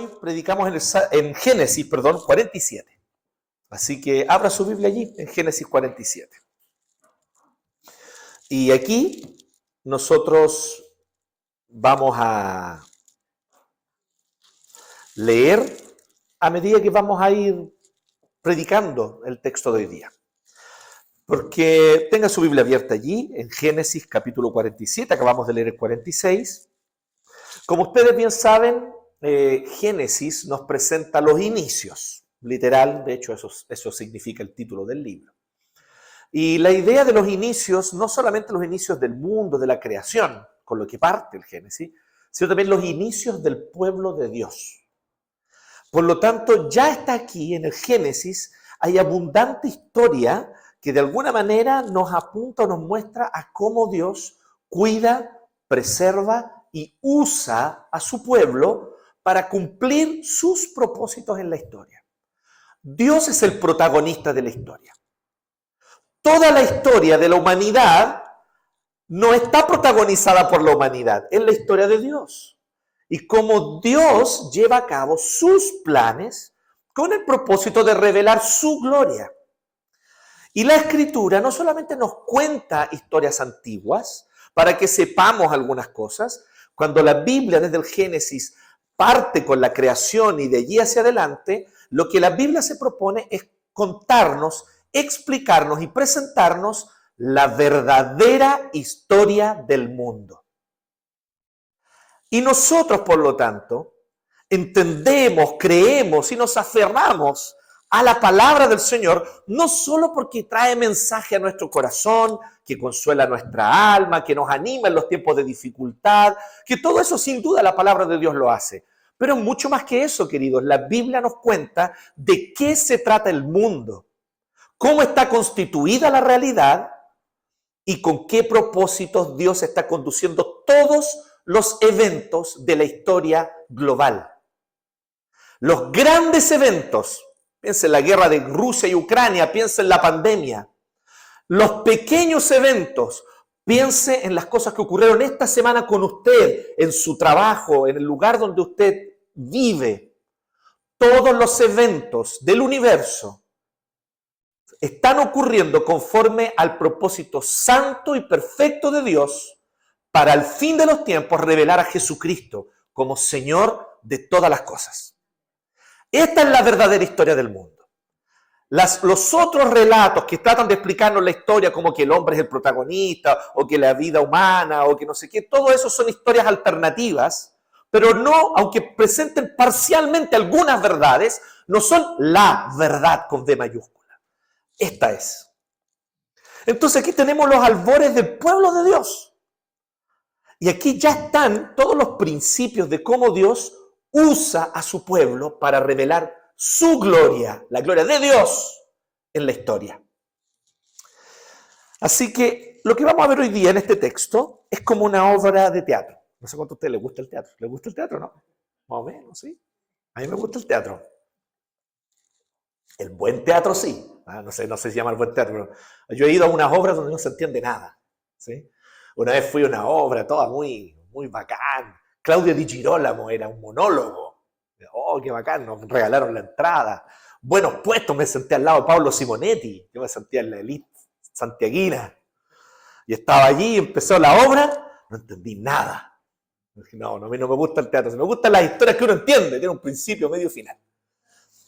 hoy predicamos en Génesis 47. Así que abra su Biblia allí, en Génesis 47. Y aquí nosotros vamos a leer a medida que vamos a ir predicando el texto de hoy día. Porque tenga su Biblia abierta allí, en Génesis capítulo 47, acabamos de leer el 46. Como ustedes bien saben, Génesis nos presenta los inicios, literal, de hecho eso significa el título del libro. Y la idea de los inicios, no solamente los inicios del mundo, de la creación, con lo que parte el Génesis, sino también los inicios del pueblo de Dios. Por lo tanto, ya está aquí en el Génesis, hay abundante historia que de alguna manera nos apunta o nos muestra a cómo Dios cuida, preserva y usa a su pueblo para cumplir sus propósitos en la historia. Dios es el protagonista de la historia. Toda la historia de la humanidad no está protagonizada por la humanidad, es la historia de Dios. Y cómo Dios lleva a cabo sus planes con el propósito de revelar su gloria. Y la Escritura no solamente nos cuenta historias antiguas para que sepamos algunas cosas. Cuando la Biblia desde el Génesis parte con la creación y de allí hacia adelante, lo que la Biblia se propone es contarnos, explicarnos y presentarnos la verdadera historia del mundo. Y nosotros, por lo tanto, entendemos, creemos y nos aferramos a la palabra del Señor, no solo porque trae mensaje a nuestro corazón, que consuela nuestra alma, que nos anima en los tiempos de dificultad, que todo eso sin duda la palabra de Dios lo hace. Pero mucho más que eso, queridos, la Biblia nos cuenta de qué se trata el mundo, cómo está constituida la realidad y con qué propósitos Dios está conduciendo todos los eventos de la historia global. Los grandes eventos, piensa en la guerra de Rusia y Ucrania, piensa en la pandemia. Los pequeños eventos, piense en las cosas que ocurrieron esta semana con usted, en su trabajo, en el lugar donde usted vive. Todos los eventos del universo están ocurriendo conforme al propósito santo y perfecto de Dios para al fin de los tiempos revelar a Jesucristo como Señor de todas las cosas. Esta es la verdadera historia del mundo. Los otros relatos que tratan de explicarnos la historia como que el hombre es el protagonista o que la vida humana o que no sé qué, todo eso son historias alternativas, pero no, aunque presenten parcialmente algunas verdades, no son la verdad con V mayúscula. Esta es. Entonces aquí tenemos los albores del pueblo de Dios. Y aquí ya están todos los principios de cómo Dios usa a su pueblo para revelar su gloria, la gloria de Dios en la historia. Así que lo que vamos a ver hoy día en este texto es como una obra de teatro. No sé cuánto a usted le gusta el teatro. ¿Le gusta el teatro, no? Más o menos, ¿sí? A mí me gusta el teatro. El buen teatro sí. No sé si se llama el buen teatro, pero yo he ido a unas obras donde no se entiende nada, ¿sí? Una vez fui a una obra toda muy bacán. Claudio Di Girolamo era un monólogo. Oh, qué bacán, nos regalaron la entrada. Buenos puestos, me senté al lado de Pablo Simonetti. Yo me sentía en la élite santiaguina. Y estaba allí, empezó la obra, no entendí nada. Dije, no, a mí no me gusta el teatro. Me gustan las historias que uno entiende, tiene un principio, medio y final.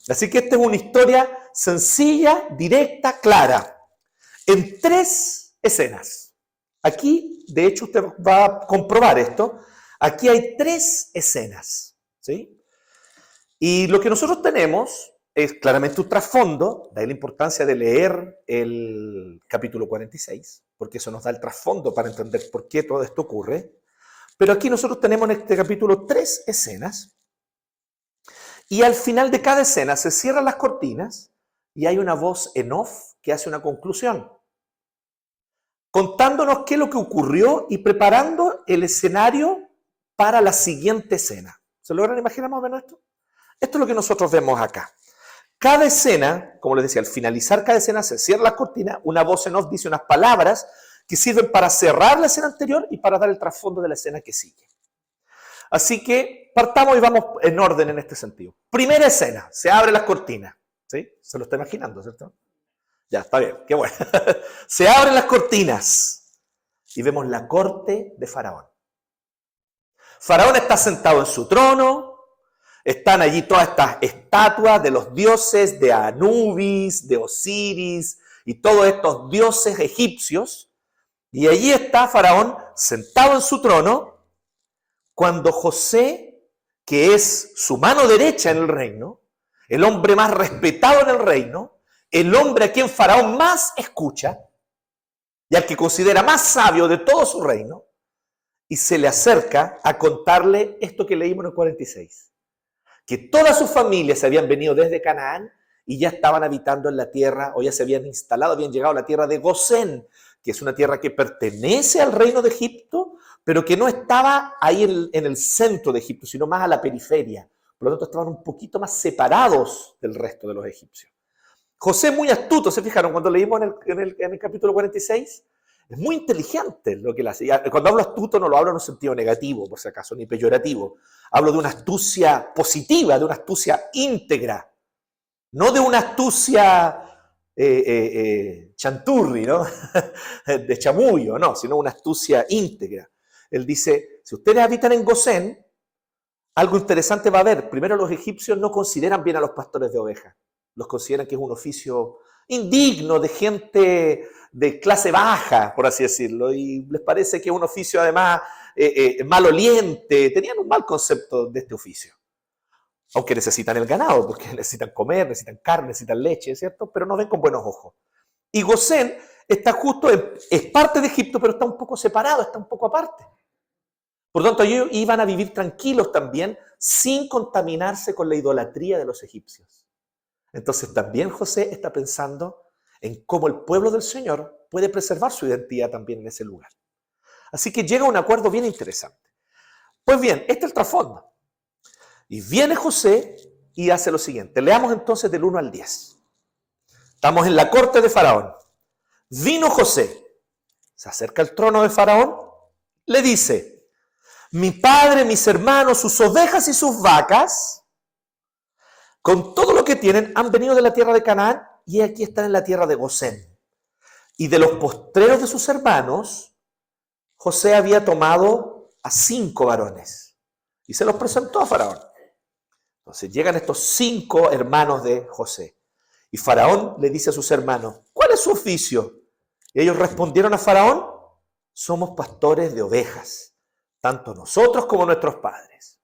Así que esta es una historia sencilla, directa, clara, en 3 escenas. Aquí, de hecho, usted va a comprobar esto. Aquí hay 3 escenas, ¿sí? Y lo que nosotros tenemos es claramente un trasfondo, de ahí la importancia de leer el capítulo 46, porque eso nos da el trasfondo para entender por qué todo esto ocurre. Pero aquí nosotros tenemos en este capítulo 3 escenas, y al final de cada escena se cierran las cortinas y hay una voz en off que hace una conclusión, contándonos qué es lo que ocurrió y preparando el escenario para la siguiente escena. ¿Se logran imaginar más o menos esto? Esto es lo que nosotros vemos acá. Cada escena, como les decía, al finalizar cada escena se cierra la cortina, una voz en off dice unas palabras que sirven para cerrar la escena anterior y para dar el trasfondo de la escena que sigue. Así que partamos y vamos en orden en este sentido. Primera escena, se abren las cortinas. ¿Sí? Se lo está imaginando, ¿cierto? Ya, está bien, qué bueno. Se abren las cortinas y vemos la corte de Faraón. Faraón está sentado en su trono, están allí todas estas estatuas de los dioses de Anubis, de Osiris y todos estos dioses egipcios. Y allí está Faraón sentado en su trono cuando José, que es su mano derecha en el reino, el hombre más respetado en el reino, el hombre a quien Faraón más escucha y al que considera más sabio de todo su reino, y se le acerca a contarle esto que leímos en el 46. Que toda su familia se habían venido desde Canaán y ya estaban habitando en la tierra, o ya se habían instalado, habían llegado a la tierra de Gosén, que es una tierra que pertenece al reino de Egipto, pero que no estaba ahí en el centro de Egipto, sino más a la periferia. Por lo tanto, estaban un poquito más separados del resto de los egipcios. José muy astuto, ¿se fijaron cuando leímos en el capítulo 46? Es muy inteligente lo que él hace. Cuando hablo astuto no lo hablo en un sentido negativo, por si acaso, ni peyorativo. Hablo de una astucia positiva, de una astucia íntegra. No de una astucia chanturri, ¿no? De chamullo, no, sino una astucia íntegra. Él dice, si ustedes habitan en Gosén, algo interesante va a haber. Primero, los egipcios no consideran bien a los pastores de ovejas. Los consideran que es un oficio indigno, de gente de clase baja, por así decirlo, y les parece que es un oficio además maloliente. Tenían un mal concepto de este oficio. Aunque necesitan el ganado, porque necesitan comer, necesitan carne, necesitan leche, ¿cierto? Pero no ven con buenos ojos. Y Gosén está justo, es parte de Egipto, pero está un poco separado, está un poco aparte. Por lo tanto, ellos iban a vivir tranquilos también, sin contaminarse con la idolatría de los egipcios. Entonces también José está pensando en cómo el pueblo del Señor puede preservar su identidad también en ese lugar. Así que llega a un acuerdo bien interesante. Pues bien, este es el trasfondo. Y viene José y hace lo siguiente. Leamos entonces del 1 al 10. Estamos en la corte de Faraón. Vino José, se acerca al trono de Faraón, le dice, mi padre, mis hermanos, sus ovejas y sus vacas, con todo lo que tienen, han venido de la tierra de Canaán y aquí están en la tierra de Gosén. Y de los postreros de sus hermanos, José había tomado a 5 varones y se los presentó a Faraón. Entonces llegan estos 5 hermanos de José. Y Faraón le dice a sus hermanos, ¿cuál es su oficio? Y ellos respondieron a Faraón, somos pastores de ovejas, tanto nosotros como nuestros padres.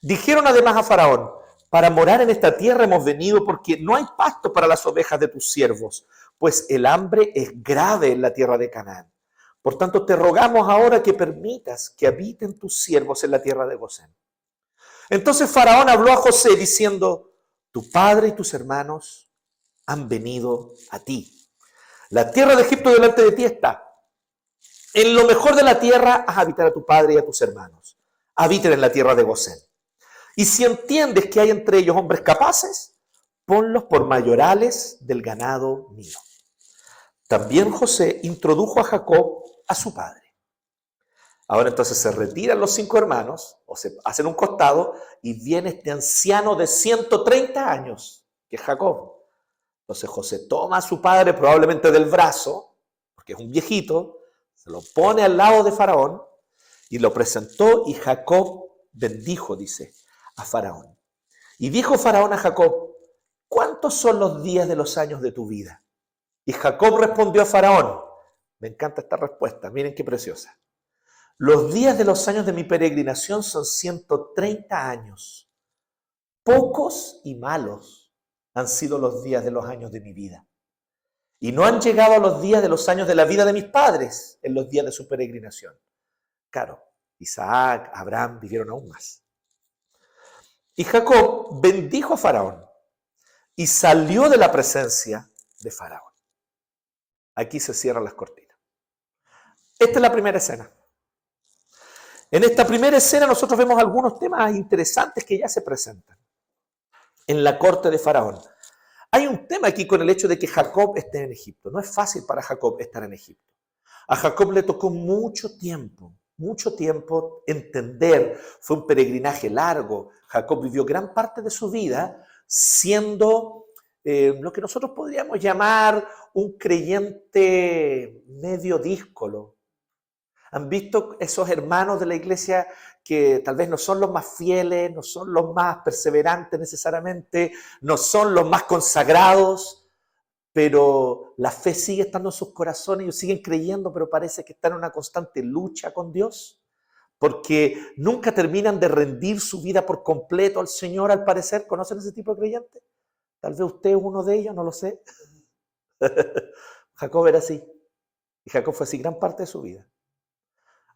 Dijeron además a Faraón, para morar en esta tierra hemos venido porque no hay pasto para las ovejas de tus siervos, pues el hambre es grave en la tierra de Canaán. Por tanto, te rogamos ahora que permitas que habiten tus siervos en la tierra de Gosén. Entonces Faraón habló a José diciendo, tu padre y tus hermanos han venido a ti. La tierra de Egipto delante de ti está. En lo mejor de la tierra haz habitar a tu padre y a tus hermanos. Habiten en la tierra de Gosén. Y si entiendes que hay entre ellos hombres capaces, ponlos por mayorales del ganado mío. También José introdujo a Jacob a su padre. Ahora entonces se retiran los 5 hermanos, o se hacen un costado, y viene este anciano de 130 años, que es Jacob. Entonces José toma a su padre probablemente del brazo, porque es un viejito, se lo pone al lado de Faraón, y lo presentó, y Jacob bendijo, dice, a Faraón. Y dijo Faraón a Jacob, ¿cuántos son los días de los años de tu vida? Y Jacob respondió a Faraón, me encanta esta respuesta, miren qué preciosa. Los días de los años de mi peregrinación son 130 años. Pocos y malos han sido los días de los años de mi vida. Y no han llegado a los días de los años de la vida de mis padres en los días de su peregrinación. Claro, Isaac, Abraham vivieron aún más. Y Jacob bendijo a Faraón y salió de la presencia de Faraón. Aquí se cierran las cortinas. Esta es la primera escena. En esta primera escena nosotros vemos algunos temas interesantes que ya se presentan en la corte de Faraón. Hay un tema aquí con el hecho de que Jacob esté en Egipto. No es fácil para Jacob estar en Egipto. A Jacob le tocó mucho tiempo mucho tiempo, entender. Fue un peregrinaje largo. Jacob vivió gran parte de su vida siendo lo que nosotros podríamos llamar un creyente medio díscolo. ¿Han visto esos hermanos de la iglesia que tal vez no son los más fieles, no son los más perseverantes necesariamente, no son los más consagrados, pero la fe sigue estando en sus corazones, ellos siguen creyendo, pero parece que están en una constante lucha con Dios, porque nunca terminan de rendir su vida por completo al Señor, al parecer? ¿Conocen ese tipo de creyentes? Tal vez usted es uno de ellos, no lo sé. Jacob era así, y Jacob fue así gran parte de su vida,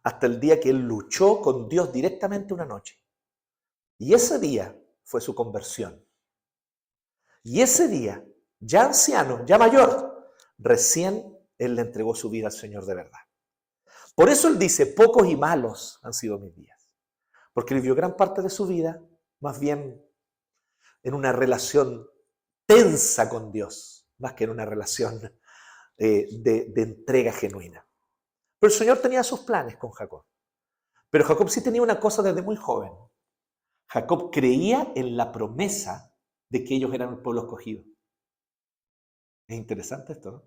hasta el día que él luchó con Dios directamente una noche. Y ese día fue su conversión. Y ese día, ya anciano, ya mayor, recién él le entregó su vida al Señor de verdad. Por eso él dice, pocos y malos han sido mis días. Porque él vivió gran parte de su vida, más bien en una relación tensa con Dios, más que en una relación de entrega genuina. Pero el Señor tenía sus planes con Jacob. Pero Jacob sí tenía una cosa desde muy joven. Jacob creía en la promesa de que ellos eran el pueblo escogido. Es interesante esto, ¿no?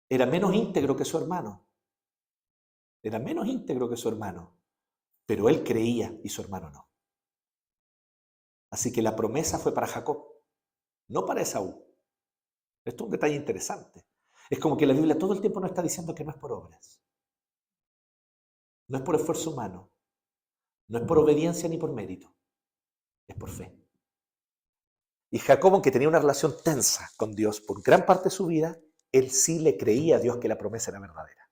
Era menos íntegro que su hermano. Era menos íntegro que su hermano. Pero él creía y su hermano no. Así que la promesa fue para Jacob, no para Esaú. Esto es un detalle interesante. Es como que la Biblia todo el tiempo nos está diciendo que no es por obras. No es por esfuerzo humano. No es por obediencia ni por mérito. Es por fe. Y Jacob, aunque tenía una relación tensa con Dios por gran parte de su vida, él sí le creía a Dios que la promesa era verdadera.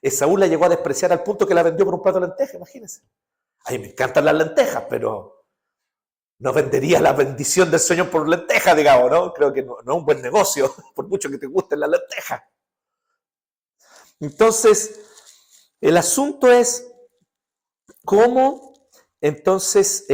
Esaú la llegó a despreciar al punto que la vendió por un plato de lentejas, imagínense. A mí me encantan las lentejas, pero no vendería la bendición del Señor por lentejas, digamos, ¿no? Creo que no es un buen negocio, por mucho que te gusten las lentejas. Entonces, el asunto es cómo entonces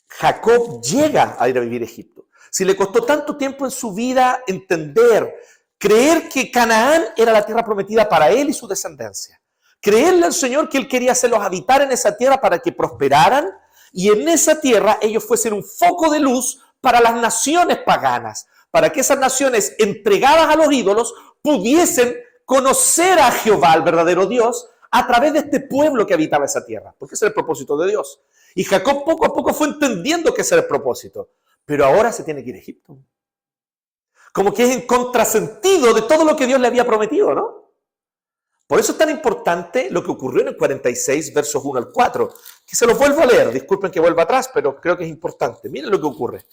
Jacob llega a ir a vivir a Egipto. Si le costó tanto tiempo en su vida entender, creer que Canaán era la tierra prometida para él y su descendencia. Creerle al Señor que él quería hacerlos habitar en esa tierra para que prosperaran y en esa tierra ellos fuesen un foco de luz para las naciones paganas, para que esas naciones entregadas a los ídolos pudiesen conocer a Jehová, el verdadero Dios, a través de este pueblo que habitaba esa tierra, porque ese era el propósito de Dios. Y Jacob poco a poco fue entendiendo que ese era el propósito, pero ahora se tiene que ir a Egipto. Como que es en contrasentido de todo lo que Dios le había prometido, ¿no? Por eso es tan importante lo que ocurrió en el 46, versos 1 al 4, que se los vuelvo a leer, disculpen que vuelva atrás, pero creo que es importante. Miren lo que ocurre.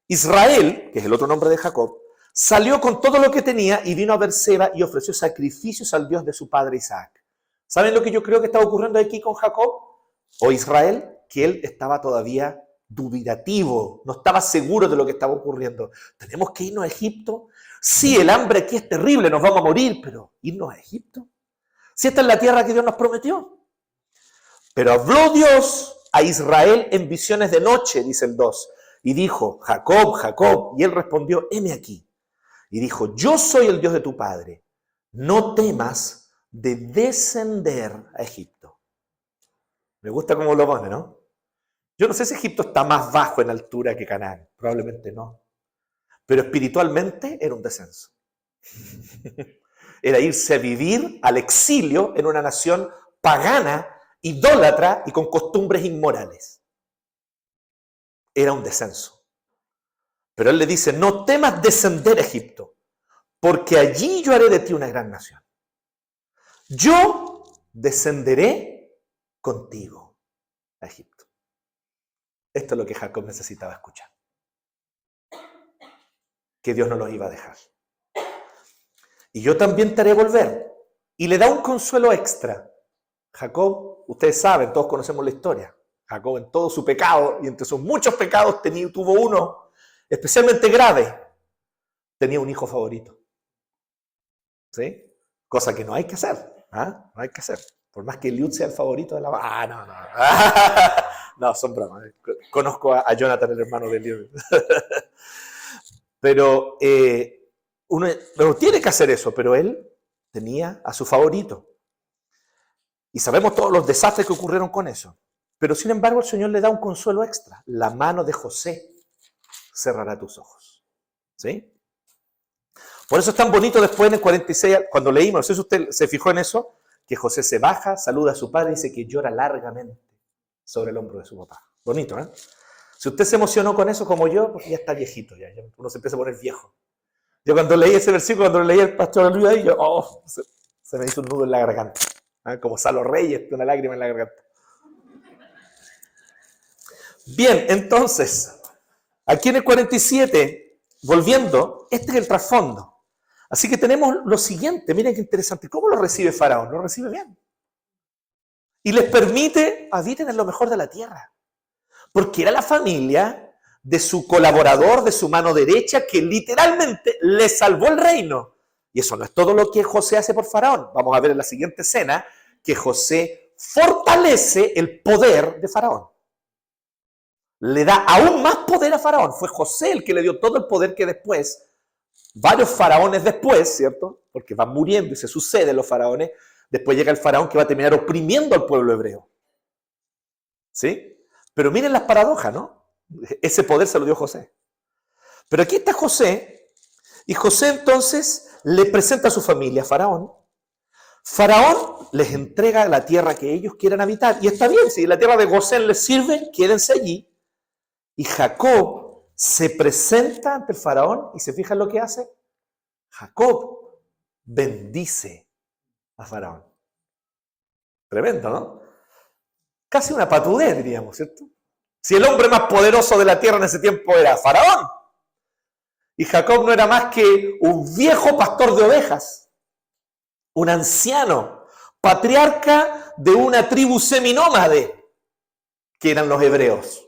Israel, que es el otro nombre de Jacob, salió con todo lo que tenía y vino a Berseba y ofreció sacrificios al Dios de su padre Isaac. ¿Saben lo que yo creo que estaba ocurriendo aquí con Jacob o Israel? Que él estaba todavía dubitativo, no estaba seguro de lo que estaba ocurriendo. ¿Tenemos que irnos a Egipto? Sí, el hambre aquí es terrible, nos vamos a morir, pero ¿irnos a Egipto? Si esta es la tierra que Dios nos prometió. Pero habló Dios a Israel en visiones de noche, dice el 2, y dijo, Jacob, Jacob, y él respondió, heme aquí. Y dijo, yo soy el Dios de tu padre, no temas de descender a Egipto. Me gusta cómo lo pone, ¿no? Yo no sé si Egipto está más bajo en altura que Canaán, probablemente no. Pero espiritualmente era un descenso. Era irse a vivir al exilio en una nación pagana, idólatra y con costumbres inmorales. Era un descenso. Pero él le dice, no temas descender a Egipto, porque allí yo haré de ti una gran nación. Yo descenderé contigo a Egipto. Esto es lo que Jacob necesitaba escuchar. Que Dios no los iba a dejar. Y yo también te haré volver. Y le da un consuelo extra. Jacob, ustedes saben, todos conocemos la historia. Jacob en todo su pecado, y entre sus muchos pecados tuvo uno especialmente grave. Tenía un hijo favorito. ¿Sí? Cosa que no hay que hacer. ¿Ah? No hay que hacer. Por más que Eliud sea el favorito de la... no. No, son bromas. Conozco a Jonathan, el hermano de Eliud. Pero uno tiene que hacer eso, pero él tenía a su favorito. Y sabemos todos los desastres que ocurrieron con eso. Pero sin embargo el Señor le da un consuelo extra. La mano de José cerrará tus ojos. ¿Sí? Por eso es tan bonito después en el 46, cuando leímos, no sé si usted se fijó en eso, que José se baja, saluda a su padre y dice que llora largamente sobre el hombro de su papá. Bonito, ¿eh? Si usted se emocionó con eso como yo, pues ya está viejito, ya uno se empieza a poner viejo. Yo cuando leí ese versículo, cuando leí el pastor Luis ahí, se me hizo un nudo en la garganta. ¿Eh? Como Salo Reyes, una lágrima en la garganta. Bien, entonces, aquí en el 47, volviendo, este es el trasfondo. Así que tenemos lo siguiente, miren qué interesante. ¿Cómo lo recibe Faraón? Lo recibe bien. Y les permite, habiten en lo mejor de la tierra. Porque era la familia de su colaborador, de su mano derecha, que literalmente le salvó el reino. Y eso no es todo lo que José hace por Faraón. Vamos a ver en la siguiente escena que José fortalece el poder de Faraón. Le da aún más poder a Faraón. Fue José el que le dio todo el poder que después, varios faraones después, ¿cierto? Porque van muriendo y se suceden los faraones. Después llega el faraón que va a terminar oprimiendo al pueblo hebreo. ¿Sí? Pero miren las paradojas, ¿no? Ese poder se lo dio José. Pero aquí está José, y José entonces le presenta a su familia a Faraón. Faraón les entrega la tierra que ellos quieran habitar. Y está bien, si la tierra de Gosén les sirve, quédense allí. Y Jacob se presenta ante el faraón y se fijan lo que hace. Jacob bendice a Faraón. Tremendo, ¿no? Casi una patudez, diríamos, ¿cierto? Si el hombre más poderoso de la tierra en ese tiempo era Faraón. Y Jacob no era más que un viejo pastor de ovejas. Un anciano, patriarca de una tribu seminómade, que eran los hebreos.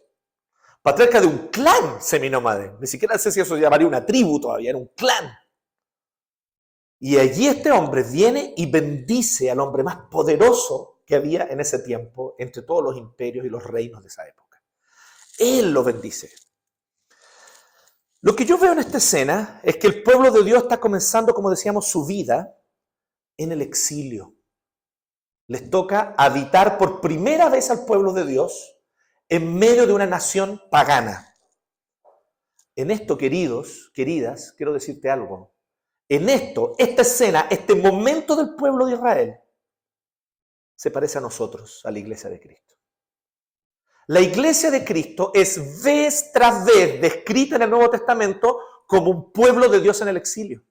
Patriarca de un clan seminómade. Ni siquiera sé si eso llamaría una tribu todavía, era un clan. Y allí este hombre viene y bendice al hombre más poderoso que había en ese tiempo entre todos los imperios y los reinos de esa época. Él lo bendice. Lo que yo veo en esta escena es que el pueblo de Dios está comenzando, como decíamos, su vida en el exilio. Les toca habitar por primera vez al pueblo de Dios en medio de una nación pagana. En esto, queridos, queridas, quiero decirte algo. En esto, esta escena, este momento del pueblo de Israel, se parece a nosotros, a la iglesia de Cristo. La iglesia de Cristo es vez tras vez descrita en el Nuevo Testamento como un pueblo de Dios en el exilio.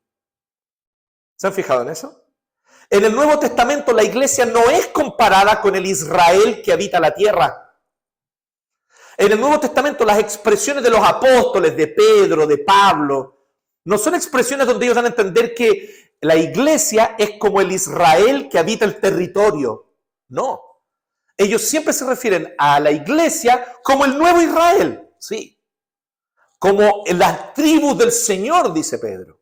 ¿Se han fijado en eso? En el Nuevo Testamento la iglesia no es comparada con el Israel que habita la tierra. En el Nuevo Testamento las expresiones de los apóstoles, de Pedro, de Pablo, no son expresiones donde ellos dan a entender que la iglesia es como el Israel que habita el territorio. No. Ellos siempre se refieren a la iglesia como el nuevo Israel. Sí. Como las tribus del Señor, dice Pedro.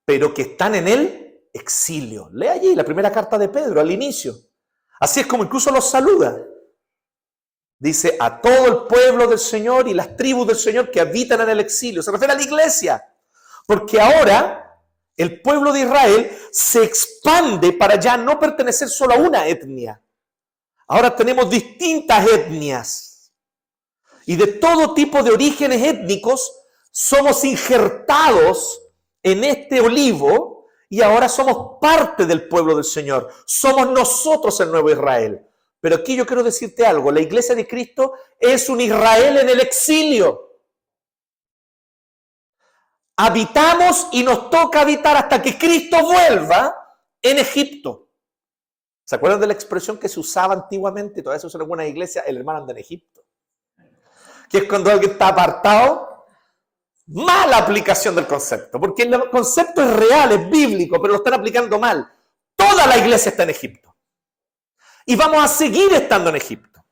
Pero que están en el exilio. Lee allí la primera carta de Pedro, al inicio. Así es como incluso los saluda. Dice a todo el pueblo del Señor y las tribus del Señor que habitan en el exilio. Se refiere a la iglesia. Porque ahora el pueblo de Israel se expande para ya no pertenecer solo a una etnia. Ahora tenemos distintas etnias. Y de todo tipo de orígenes étnicos somos injertados en este olivo y ahora somos parte del pueblo del Señor. Somos nosotros el nuevo Israel. Pero aquí yo quiero decirte algo, la iglesia de Cristo es un Israel en el exilio. Habitamos y nos toca habitar hasta que Cristo vuelva en Egipto. ¿Se acuerdan de la expresión que se usaba antiguamente? Todavía se usa en algunas iglesias, el hermano anda en Egipto. Que es cuando alguien está apartado. Mala aplicación del concepto, porque el concepto es real, es bíblico, pero lo están aplicando mal. Toda la iglesia está en Egipto. Y vamos a seguir estando en Egipto.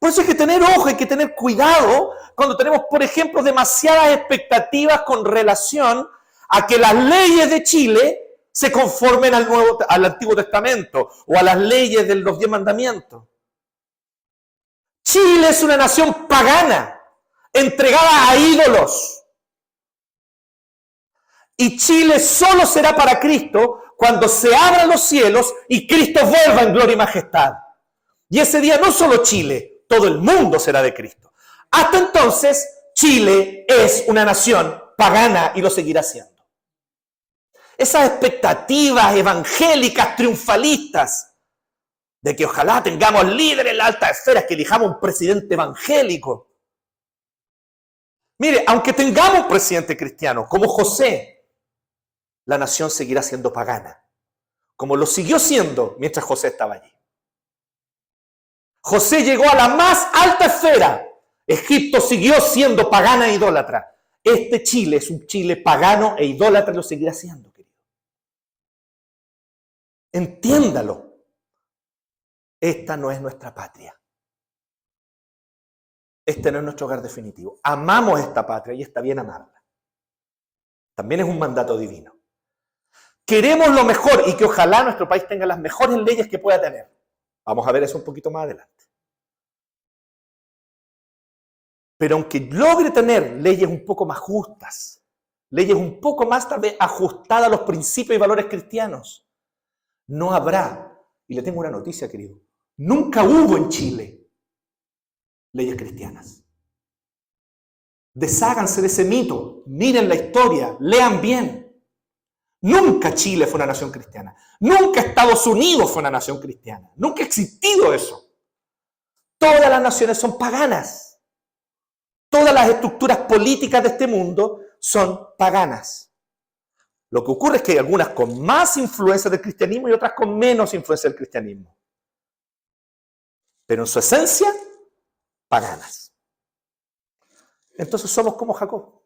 Por eso hay que tener ojo, hay que tener cuidado cuando tenemos, por ejemplo, demasiadas expectativas con relación a que las leyes de Chile se conformen al Antiguo Testamento o a las leyes de los 10 mandamientos. Chile es una nación pagana, entregada a ídolos. Y Chile solo será para Cristo cuando se abran los cielos y Cristo vuelva en gloria y majestad. Y ese día no solo Chile, todo el mundo será de Cristo. Hasta entonces, Chile es una nación pagana y lo seguirá siendo. Esas expectativas evangélicas triunfalistas de que ojalá tengamos líderes en la alta esfera, que elijamos un presidente evangélico. Mire, aunque tengamos un presidente cristiano como José, la nación seguirá siendo pagana, como lo siguió siendo mientras José estaba allí. José llegó a la más alta esfera. Egipto siguió siendo pagana e idólatra. Este Chile es un Chile pagano e idólatra y lo seguirá siendo, querido. Entiéndalo. Esta no es nuestra patria. Este no es nuestro hogar definitivo. Amamos esta patria y está bien amarla. También es un mandato divino. Queremos lo mejor y que ojalá nuestro país tenga las mejores leyes que pueda tener. Vamos a ver eso un poquito más adelante. Pero aunque logre tener leyes un poco más justas, leyes un poco más tal vez ajustadas a los principios y valores cristianos, no habrá, y le tengo una noticia, querido, nunca hubo en Chile leyes cristianas. Desháganse de ese mito, miren la historia, lean bien. Nunca Chile fue una nación cristiana. Nunca Estados Unidos fue una nación cristiana. Nunca ha existido eso. Todas las naciones son paganas. Todas las estructuras políticas de este mundo son paganas. Lo que ocurre es que hay algunas con más influencia del cristianismo y otras con menos influencia del cristianismo. Pero en su esencia, paganas. Entonces somos como Jacob.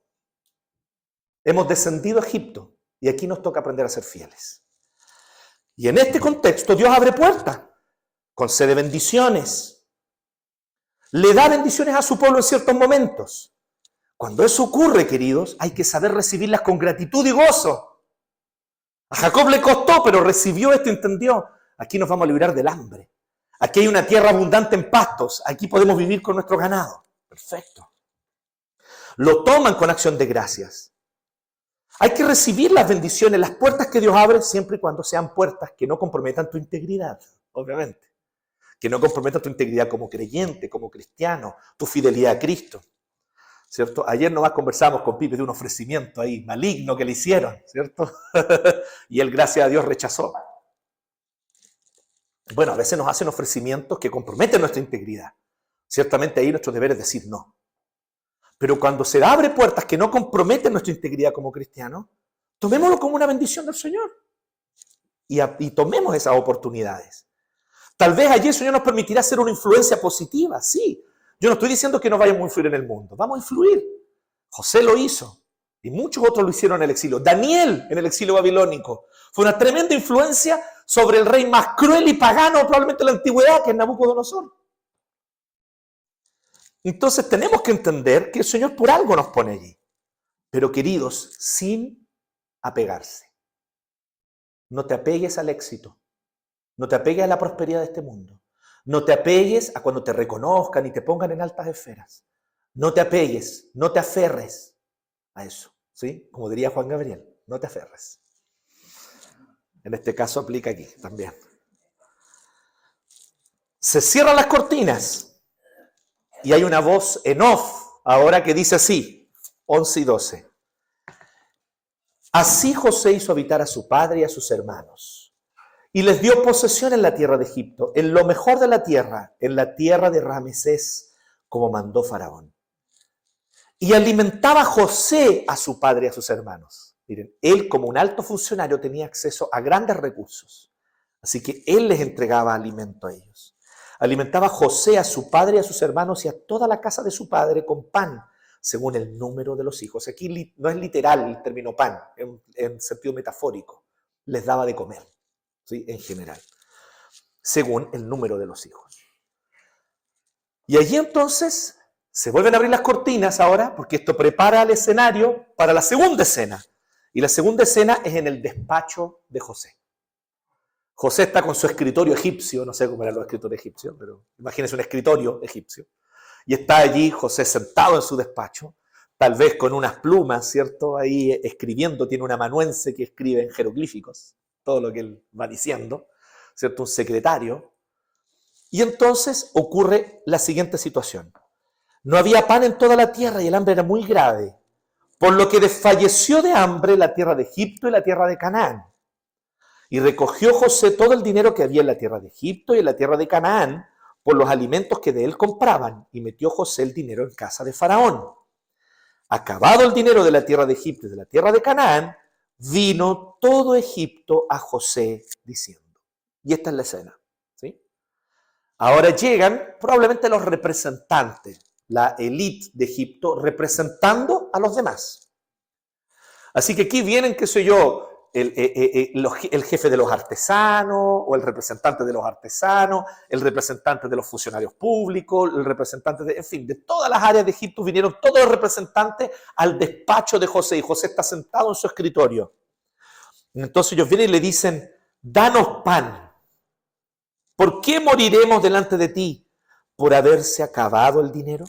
Hemos descendido a Egipto y aquí nos toca aprender a ser fieles. Y en este contexto Dios abre puertas, concede bendiciones, le da bendiciones a su pueblo en ciertos momentos. Cuando eso ocurre, queridos, hay que saber recibirlas con gratitud y gozo. A Jacob le costó, pero recibió esto y entendió. Aquí nos vamos a librar del hambre. Aquí hay una tierra abundante en pastos. Aquí podemos vivir con nuestro ganado. Perfecto. Lo toman con acción de gracias. Hay que recibir las bendiciones, las puertas que Dios abre, siempre y cuando sean puertas que no comprometan tu integridad, obviamente. Que no comprometan tu integridad como creyente, como cristiano, tu fidelidad a Cristo. ¿Cierto? Ayer nomás conversamos con Pipe de un ofrecimiento ahí maligno que le hicieron, ¿cierto? Y él, gracias a Dios, rechazó. Bueno, a veces nos hacen ofrecimientos que comprometen nuestra integridad. Ciertamente ahí nuestro deber es decir no. Pero cuando se abre puertas que no comprometen nuestra integridad como cristianos, tomémoslo como una bendición del Señor. Y tomemos esas oportunidades. Tal vez allí el Señor nos permitirá ser una influencia positiva, sí. Yo no estoy diciendo que no vayamos a influir en el mundo, vamos a influir. José lo hizo y muchos otros lo hicieron en el exilio. Daniel en el exilio babilónico fue una tremenda influencia sobre el rey más cruel y pagano probablemente de la antigüedad, que es Nabucodonosor. Entonces tenemos que entender que el Señor por algo nos pone allí. Pero queridos, sin apegarse. No te apegues al éxito. No te apegues a la prosperidad de este mundo. No te apegues a cuando te reconozcan y te pongan en altas esferas. No te apegues, no te aferres a eso. ¿Sí? Como diría Juan Gabriel, no te aferres. En este caso aplica aquí también. Se cierran las cortinas y hay una voz en off ahora que dice así, 11 y 12. Así José hizo habitar a su padre y a sus hermanos. Y les dio posesión en la tierra de Egipto, en lo mejor de la tierra, en la tierra de Ramesés, como mandó Faraón. Y alimentaba José a su padre y a sus hermanos. Miren, él como un alto funcionario tenía acceso a grandes recursos. Así que él les entregaba alimento a ellos. Alimentaba José a su padre y a sus hermanos y a toda la casa de su padre con pan, según el número de los hijos. Aquí no es literal el término pan, en sentido metafórico. Les daba de comer. ¿Sí? En general, según el número de los hijos. Y allí entonces se vuelven a abrir las cortinas ahora, porque esto prepara el escenario para la segunda escena. Y la segunda escena es en el despacho de José. José está con su escritorio egipcio, no sé cómo eran los escritores egipcios, pero imagínense un escritorio egipcio. Y está allí José sentado en su despacho, tal vez con unas plumas, ¿cierto? Ahí escribiendo, tiene un amanuense que escribe en jeroglíficos. todo lo que él va diciendo, ¿cierto? Un secretario. Y entonces ocurre la siguiente situación. No había pan en toda la tierra y el hambre era muy grave, por lo que desfalleció de hambre la tierra de Egipto y la tierra de Canaán. Y recogió José todo el dinero que había en la tierra de Egipto y en la tierra de Canaán por los alimentos que de él compraban, y metió José el dinero en casa de Faraón. Acabado el dinero de la tierra de Egipto y de la tierra de Canaán, vino todo Egipto a José diciendo. Y esta es la escena, ¿sí? Ahora llegan probablemente los representantes, la élite de Egipto, representando a los demás. Así que aquí vienen, qué sé yo, el jefe de los artesanos, o el representante de los artesanos, el representante de los funcionarios públicos, el representante de, en fin, de todas las áreas de Egipto vinieron todos los representantes al despacho de José, y José está sentado en su escritorio. Entonces ellos vienen y le dicen, danos pan. ¿Por qué moriremos delante de ti? ¿Por haberse acabado el dinero?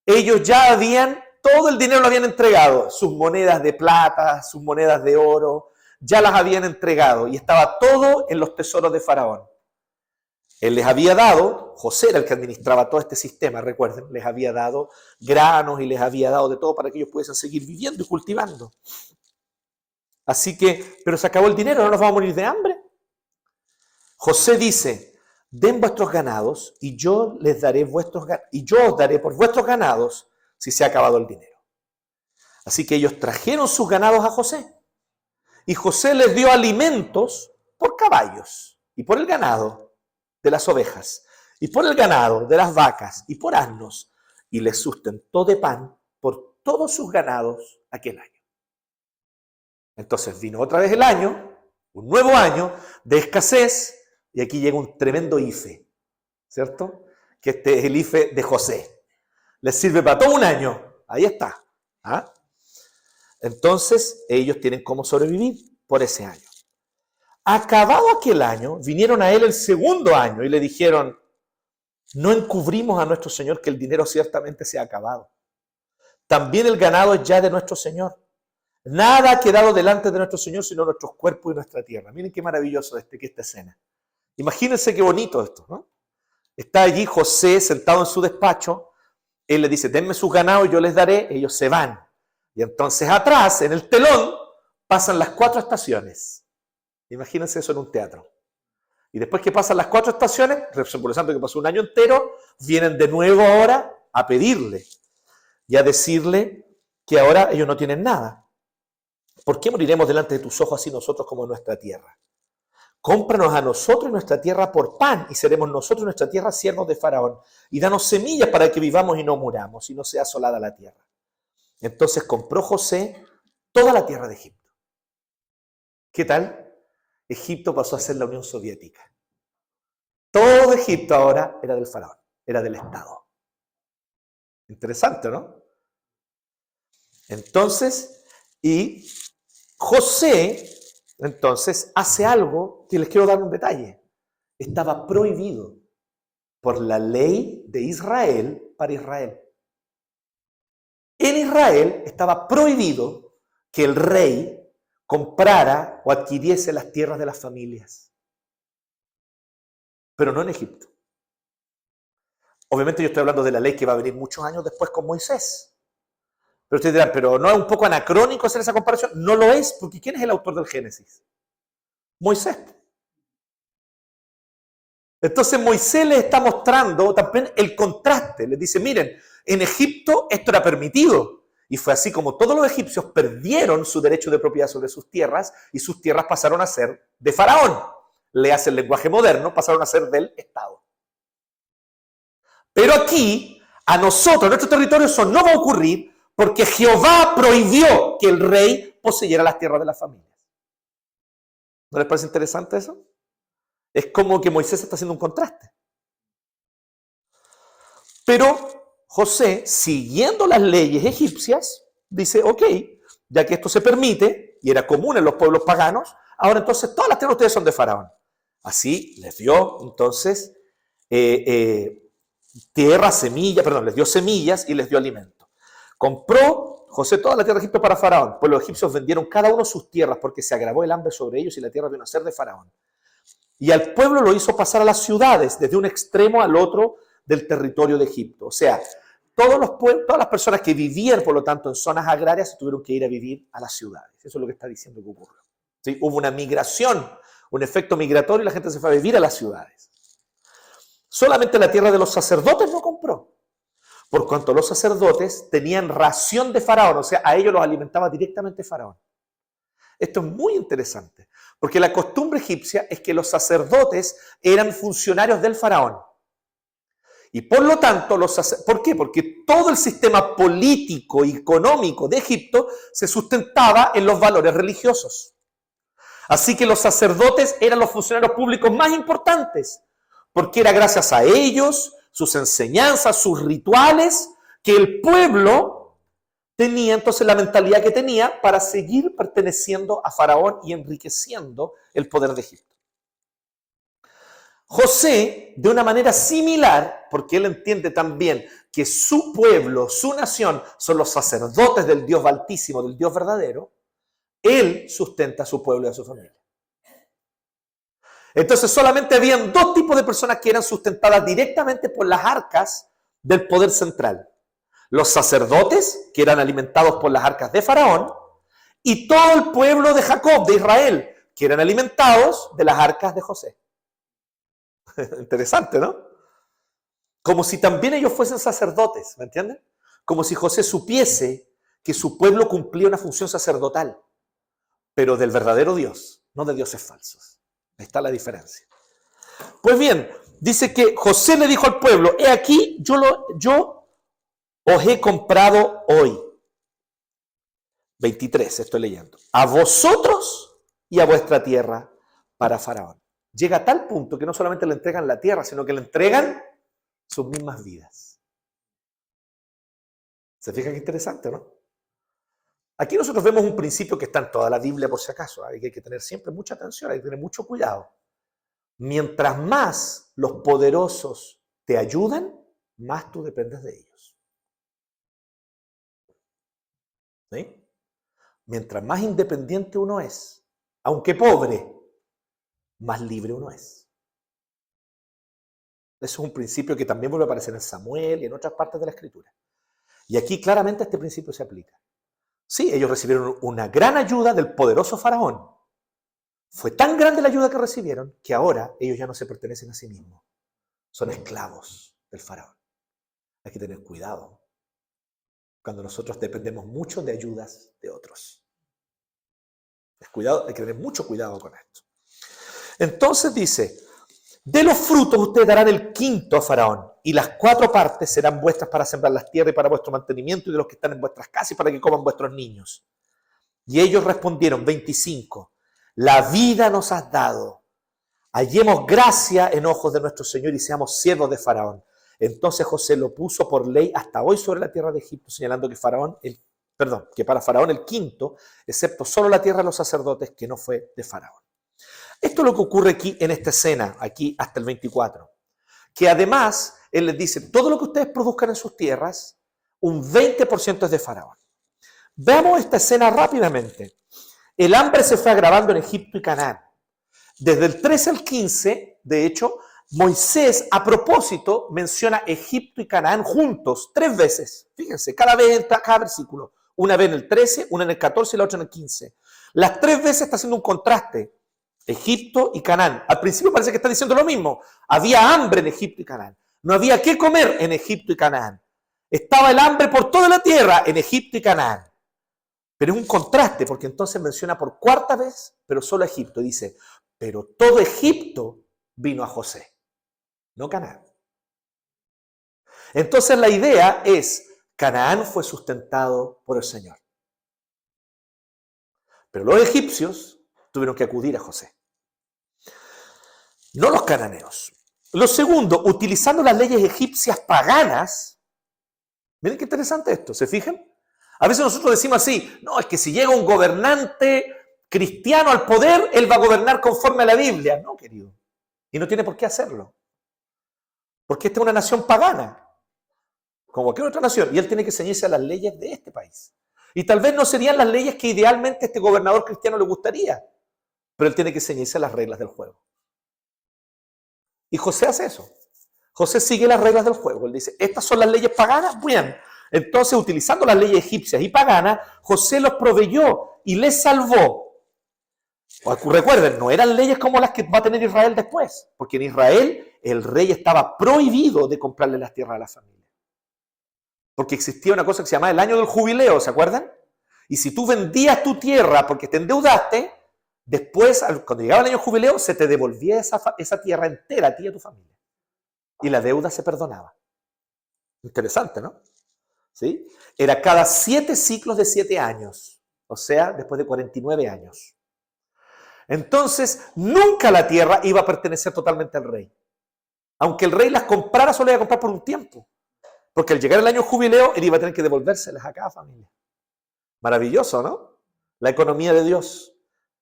Ellos ya habían, todo el dinero lo habían entregado, sus monedas de plata, sus monedas de oro, ya las habían entregado y estaba todo en los tesoros de Faraón. Él les había dado, José era el que administraba todo este sistema, recuerden, les había dado granos y les había dado de todo para que ellos pudiesen seguir viviendo y cultivando. Así que, pero se acabó el dinero, no nos vamos a morir de hambre. José dice, den vuestros ganados y yo os daré por vuestros ganados si se ha acabado el dinero. Así que ellos trajeron sus ganados a José. Y José les dio alimentos por caballos y por el ganado de las ovejas y por el ganado de las vacas y por asnos, y les sustentó de pan por todos sus ganados aquel año. Entonces vino otra vez el año, un nuevo año de escasez, y aquí llega un tremendo ife, ¿cierto? Que este es el ife de José. Les sirve para todo un año. Ahí está. ¿Ah? Entonces, ellos tienen cómo sobrevivir por ese año. Acabado aquel año, vinieron a él el segundo año y le dijeron, no encubrimos a nuestro Señor que el dinero ciertamente se ha acabado. También el ganado es ya de nuestro Señor. Nada ha quedado delante de nuestro Señor sino nuestros cuerpos y nuestra tierra. Miren qué maravilloso que esta escena. Imagínense qué bonito esto, ¿no? Está allí José sentado en su despacho. Él le dice, denme sus ganados, yo les daré. Ellos se van. Y entonces atrás, en el telón, pasan las 4 estaciones. Imagínense eso en un teatro. Y después que pasan las 4 estaciones, simbolizando que pasó un año entero, vienen de nuevo ahora a pedirle y a decirle que ahora ellos no tienen nada. ¿Por qué moriremos delante de tus ojos así nosotros como en nuestra tierra? Cómpranos a nosotros y nuestra tierra por pan, y seremos nosotros y nuestra tierra siervos de Faraón. Y danos semillas para que vivamos y no muramos, y no sea asolada la tierra. Entonces compró José toda la tierra de Egipto. ¿Qué tal? Egipto pasó a ser la Unión Soviética. Todo Egipto ahora era del Faraón, era del Estado. Interesante, ¿no? Entonces, y José, entonces, hace algo que les quiero dar un detalle. Estaba prohibido por la ley de Israel para Israel. En Israel estaba prohibido que el rey comprara o adquiriese las tierras de las familias. Pero no en Egipto. Obviamente yo estoy hablando de la ley que va a venir muchos años después con Moisés. Pero ustedes dirán, ¿pero no es un poco anacrónico hacer esa comparación? No lo es, porque ¿quién es el autor del Génesis? Moisés. Entonces Moisés les está mostrando también el contraste. Les dice, miren, en Egipto esto era permitido. Y fue así como todos los egipcios perdieron su derecho de propiedad sobre sus tierras y sus tierras pasaron a ser de Faraón. Le hace el lenguaje moderno, pasaron a ser del Estado. Pero aquí, a nosotros, en nuestro territorio, eso no va a ocurrir porque Jehová prohibió que el rey poseyera las tierras de las familias. ¿No les parece interesante eso? Es como que Moisés está haciendo un contraste. Pero José, siguiendo las leyes egipcias, dice, ok, ya que esto se permite, y era común en los pueblos paganos, ahora entonces todas las tierras de ustedes son de Faraón. Así les dio entonces tierra, semilla, les dio semillas y les dio alimento. Compró José, toda la tierra de Egipto para Faraón. Pues los egipcios vendieron cada uno sus tierras porque se agravó el hambre sobre ellos y la tierra vino a ser de Faraón. Y al pueblo lo hizo pasar a las ciudades, desde un extremo al otro del territorio de Egipto. O sea, todas las personas que vivían, por lo tanto, en zonas agrarias se tuvieron que ir a vivir a las ciudades. Eso es lo que está diciendo que ocurrió. ¿Sí? Hubo una migración, un efecto migratorio y la gente se fue a vivir a las ciudades. Solamente la tierra de los sacerdotes no compró, por cuanto los sacerdotes tenían ración de Faraón, o sea, a ellos los alimentaba directamente Faraón. Esto es muy interesante, porque la costumbre egipcia es que los sacerdotes eran funcionarios del Faraón. Y por lo tanto, ¿por qué? Porque todo el sistema político y económico de Egipto se sustentaba en los valores religiosos. Así que los sacerdotes eran los funcionarios públicos más importantes, porque era gracias a ellos, sus enseñanzas, sus rituales, que el pueblo tenía entonces la mentalidad que tenía para seguir perteneciendo a Faraón y enriqueciendo el poder de Egipto. José, de una manera similar, porque él entiende también que su pueblo, su nación, son los sacerdotes del Dios Altísimo, del Dios verdadero, él sustenta a su pueblo y a su familia. Entonces solamente habían dos tipos de personas que eran sustentadas directamente por las arcas del poder central. Los sacerdotes, que eran alimentados por las arcas de Faraón, y todo el pueblo de Jacob, de Israel, que eran alimentados de las arcas de José. Interesante, ¿no? Como si también ellos fuesen sacerdotes, ¿me entienden? Como si José supiese que su pueblo cumplía una función sacerdotal, pero del verdadero Dios, no de dioses falsos. Ahí está la diferencia. Pues bien, dice que José le dijo al pueblo, he aquí, yo os he comprado hoy. 23, estoy leyendo. A vosotros y a vuestra tierra para Faraón. Llega a tal punto que no solamente le entregan la tierra, sino que le entregan sus mismas vidas. ¿Se fijan qué interesante, no? Aquí nosotros vemos un principio que está en toda la Biblia, por si acaso. Hay que tener siempre mucha atención, hay que tener mucho cuidado. Mientras más los poderosos te ayudan, más tú dependes de ellos. ¿Sí? Mientras más independiente uno es, aunque pobre, más libre uno es. Eso es un principio que también vuelve a aparecer en Samuel y en otras partes de la Escritura. Y aquí claramente este principio se aplica. Sí, ellos recibieron una gran ayuda del poderoso Faraón. Fue tan grande la ayuda que recibieron que ahora ellos ya no se pertenecen a sí mismos. Son esclavos del Faraón. Hay que tener cuidado cuando nosotros dependemos mucho de ayudas de otros. Hay que tener mucho cuidado con esto. Entonces dice, de los frutos ustedes darán el quinto a Faraón, y las 4 partes serán vuestras para sembrar las tierras y para vuestro mantenimiento, y de los que están en vuestras casas y para que coman vuestros niños. Y ellos respondieron, 25, la vida nos has dado, hallemos gracia en ojos de nuestro Señor y seamos siervos de Faraón. Entonces José lo puso por ley hasta hoy sobre la tierra de Egipto, señalando que para Faraón el quinto, excepto solo la tierra de los sacerdotes, que no fue de Faraón. Esto es lo que ocurre aquí en esta escena, aquí hasta el 24. Que además, él les dice, todo lo que ustedes produzcan en sus tierras, un 20% es de Faraón. Veamos esta escena rápidamente. El hambre se fue agravando en Egipto y Canaán. Desde el 13 al 15, de hecho, Moisés a propósito menciona Egipto y Canaán juntos 3 veces. Fíjense, cada vez en cada versículo. Una vez en el 13, una en el 14 y la otra en el 15. Las 3 veces está haciendo un contraste. Egipto y Canaán. Al principio parece que está diciendo lo mismo. Había hambre en Egipto y Canaán. No había qué comer en Egipto y Canaán. Estaba el hambre por toda la tierra en Egipto y Canaán. Pero es un contraste, porque entonces menciona por 4ª vez, pero solo Egipto. Dice, pero todo Egipto vino a José, no Canaán. Entonces la idea es, Canaán fue sustentado por el Señor. Pero los egipcios tuvieron que acudir a José. No los cananeos. Lo segundo, utilizando las leyes egipcias paganas. Miren qué interesante esto, ¿se fijan? A veces nosotros decimos así, no, es que si llega un gobernante cristiano al poder, él va a gobernar conforme a la Biblia. No, querido. Y no tiene por qué hacerlo. Porque esta es una nación pagana, como cualquier otra nación, y él tiene que ceñirse a las leyes de este país. Y tal vez no serían las leyes que idealmente a este gobernador cristiano le gustaría, pero él tiene que ceñirse a las reglas del juego. Y José hace eso. José sigue las reglas del juego. Él dice, estas son las leyes paganas, bien. Entonces, utilizando las leyes egipcias y paganas, José los proveyó y les salvó. Recuerden, no eran leyes como las que va a tener Israel después, porque en Israel el rey estaba prohibido de comprarle las tierras a la familia. Porque existía una cosa que se llamaba el año del jubileo, ¿se acuerdan? Y si tú vendías tu tierra porque te endeudaste, después, cuando llegaba el año del jubileo, se te devolvía esa tierra entera a ti y a tu familia. Y la deuda se perdonaba. Interesante, ¿no? ¿Sí? Era cada 7 ciclos de 7 años, o sea, después de 49 años. Entonces, nunca la tierra iba a pertenecer totalmente al rey. Aunque el rey las comprara, solo iba a comprar por un tiempo. Porque al llegar el año jubileo, él iba a tener que devolvérselas a cada familia. Maravilloso, ¿no? La economía de Dios.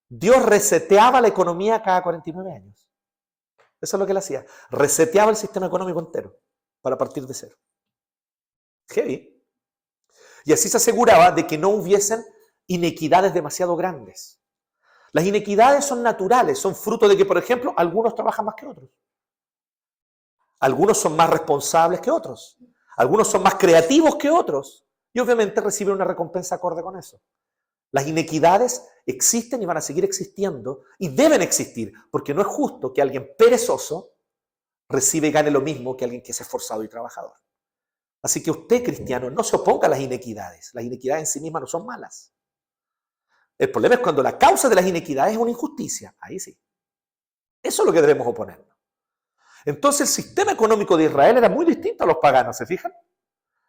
Dios reseteaba la economía cada 49 años. Eso es lo que él hacía. Reseteaba el sistema económico entero para partir de cero. Heavy. Y así se aseguraba de que no hubiesen inequidades demasiado grandes. Las inequidades son naturales, son fruto de que, por ejemplo, algunos trabajan más que otros. Algunos son más responsables que otros. Algunos son más creativos que otros. Y obviamente reciben una recompensa acorde con eso. Las inequidades existen y van a seguir existiendo y deben existir, porque no es justo que alguien perezoso reciba y gane lo mismo que alguien que es esforzado y trabajador. Así que usted, cristiano, no se oponga a las inequidades. Las inequidades en sí mismas no son malas. El problema es cuando la causa de las inequidades es una injusticia. Ahí sí. Eso es lo que debemos oponernos. Entonces el sistema económico de Israel era muy distinto a los paganos, ¿se fijan?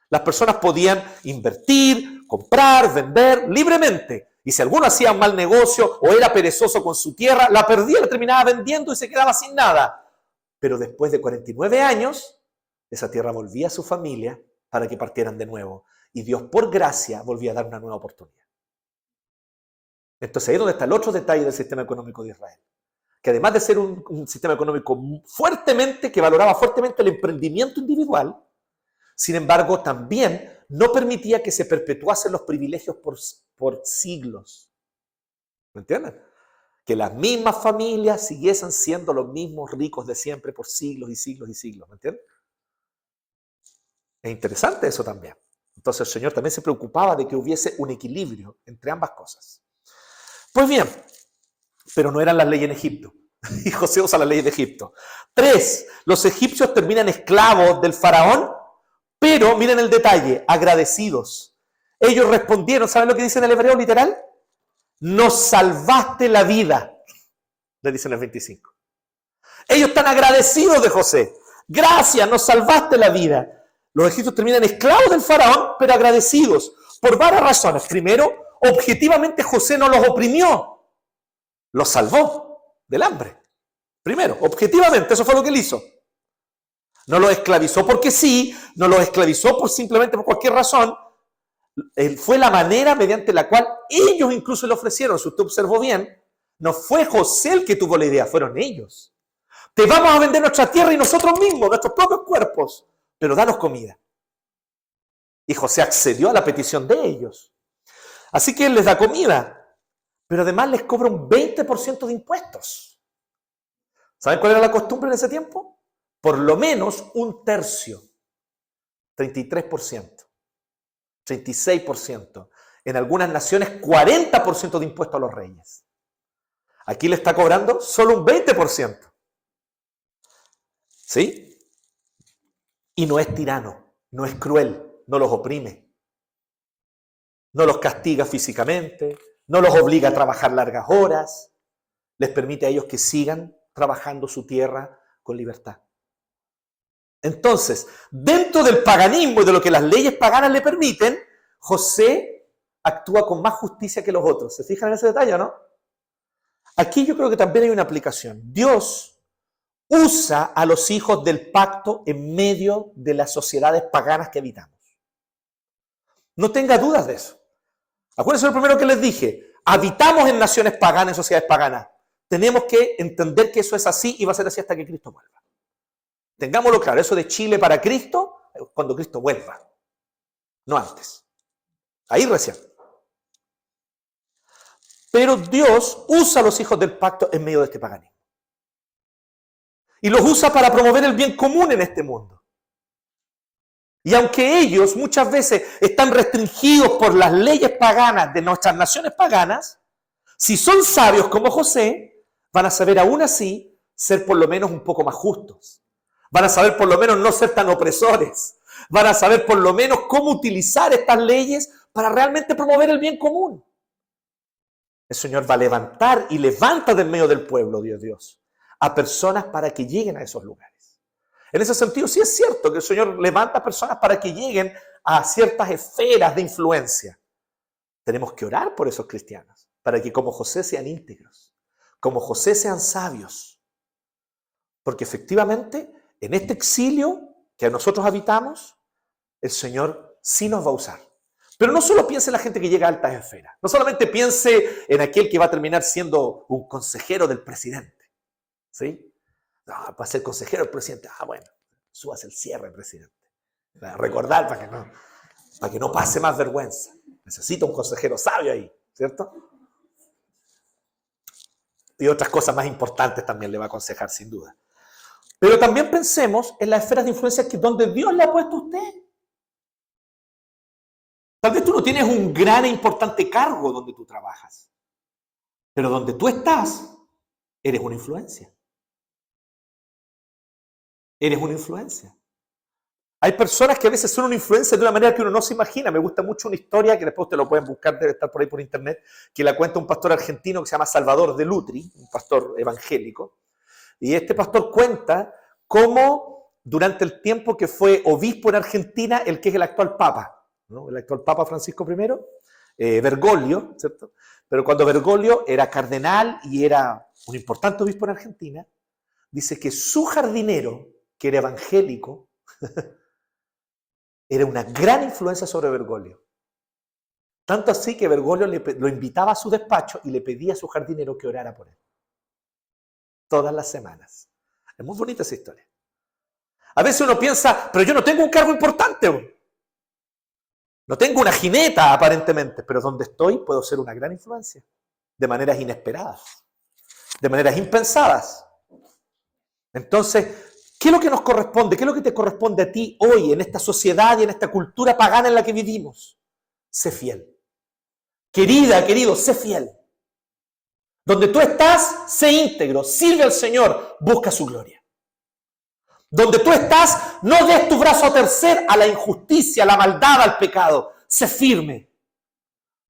Las personas podían invertir, comprar, vender libremente. Y si alguno hacía un mal negocio o era perezoso con su tierra, la perdía, la terminaba vendiendo y se quedaba sin nada. Pero después de 49 años, esa tierra volvía a su familia para que partieran de nuevo. Y Dios, por gracia, volvía a dar una nueva oportunidad. Entonces ahí es donde está el otro detalle del sistema económico de Israel. Que además de ser un sistema económico que valoraba fuertemente el emprendimiento individual, sin embargo, también no permitía que se perpetuasen los privilegios por siglos. ¿Me entienden? Que las mismas familias siguiesen siendo los mismos ricos de siempre por siglos y siglos y siglos. ¿Me entienden? Es interesante eso también. Entonces el Señor también se preocupaba de que hubiese un equilibrio entre ambas cosas. Pues bien, pero no eran las leyes en Egipto. Y José usa la ley de Egipto. 3. Los egipcios terminan esclavos del faraón, pero miren el detalle, agradecidos. Ellos respondieron, ¿saben lo que dice en el hebreo literal? Nos salvaste la vida, le dicen en el 25. Ellos están agradecidos de José. Gracias, nos salvaste la vida. Los egipcios terminan esclavos del faraón, pero agradecidos, por varias razones. Primero, objetivamente José no los oprimió, los salvó del hambre. Primero, objetivamente, eso fue lo que él hizo. No los esclavizó porque sí, no los esclavizó simplemente por cualquier razón. Fue la manera mediante la cual ellos incluso le ofrecieron, si usted observó bien, no fue José el que tuvo la idea, fueron ellos. Te vamos a vender nuestra tierra y nosotros mismos, nuestros propios cuerpos, pero danos comida. Y José accedió a la petición de ellos. Así que él les da comida, pero además les cobra un 20% de impuestos. ¿Saben cuál era la costumbre en ese tiempo? Por lo menos un tercio, 33%, 36%. En algunas naciones, 40% de impuesto a los reyes. Aquí le está cobrando solo un 20%. ¿Sí? Y no es tirano, no es cruel, no los oprime. No los castiga físicamente, no los obliga a trabajar largas horas. Les permite a ellos que sigan trabajando su tierra con libertad. Entonces, dentro del paganismo y de lo que las leyes paganas le permiten, José actúa con más justicia que los otros. ¿Se fijan en ese detalle, no? Aquí yo creo que también hay una aplicación. Dios usa a los hijos del pacto en medio de las sociedades paganas que habitamos. No tenga dudas de eso. Acuérdense lo primero que les dije. Habitamos en naciones paganas, en sociedades paganas. Tenemos que entender que eso es así y va a ser así hasta que Cristo vuelva. Tengámoslo claro, eso de Chile para Cristo, cuando Cristo vuelva. No antes. Ahí recién. Pero Dios usa a los hijos del pacto en medio de este paganismo. Y los usa para promover el bien común en este mundo. Y aunque ellos muchas veces están restringidos por las leyes paganas de nuestras naciones paganas, si son sabios como José, van a saber aún así ser por lo menos un poco más justos. Van a saber por lo menos no ser tan opresores. Van a saber por lo menos cómo utilizar estas leyes para realmente promover el bien común. El Señor va a levantar y levanta del medio del pueblo, Dios, a personas para que lleguen a esos lugares. En ese sentido, sí es cierto que el Señor levanta personas para que lleguen a ciertas esferas de influencia. Tenemos que orar por esos cristianos, para que como José sean íntegros, como José sean sabios. Porque efectivamente, en este exilio que nosotros habitamos, el Señor sí nos va a usar. Pero no solo piense en la gente que llega a altas esferas. No solamente piense en aquel que va a terminar siendo un consejero del presidente. ¿Sí? No, para ser consejero del presidente, bueno, súbase el cierre, presidente. Para recordar, para que no pase más vergüenza. Necesita un consejero sabio ahí, ¿cierto? Y otras cosas más importantes también le va a aconsejar, sin duda. Pero también pensemos en las esferas de influencia donde Dios le ha puesto a usted. Tal vez tú no tienes un gran e importante cargo donde tú trabajas, pero donde tú estás, eres una influencia. Eres una influencia. Hay personas que a veces son una influencia de una manera que uno no se imagina. Me gusta mucho una historia que después te lo pueden buscar, debe estar por ahí por internet, que la cuenta un pastor argentino que se llama Salvador de Lutri, un pastor evangélico. Y este pastor cuenta cómo durante el tiempo que fue obispo en Argentina, el que es el actual papa, ¿no? El actual Papa Francisco I, Bergoglio, ¿cierto? Pero cuando Bergoglio era cardenal y era un importante obispo en Argentina, dice que su jardinero, que era evangélico, era una gran influencia sobre Bergoglio. Tanto así que Bergoglio lo invitaba a su despacho y le pedía a su jardinero que orara por él. Todas las semanas. Es muy bonita esa historia. A veces uno piensa, pero yo no tengo un cargo importante. No tengo una jineta, aparentemente, pero donde estoy puedo ser una gran influencia. De maneras inesperadas. De maneras impensadas. Entonces, ¿qué es lo que nos corresponde? ¿Qué es lo que te corresponde a ti hoy en esta sociedad y en esta cultura pagana en la que vivimos? Sé fiel. Querida, querido, sé fiel. Donde tú estás, sé íntegro, sirve al Señor, busca su gloria. Donde tú estás, no des tu brazo a torcer a la injusticia, a la maldad, al pecado. Sé firme.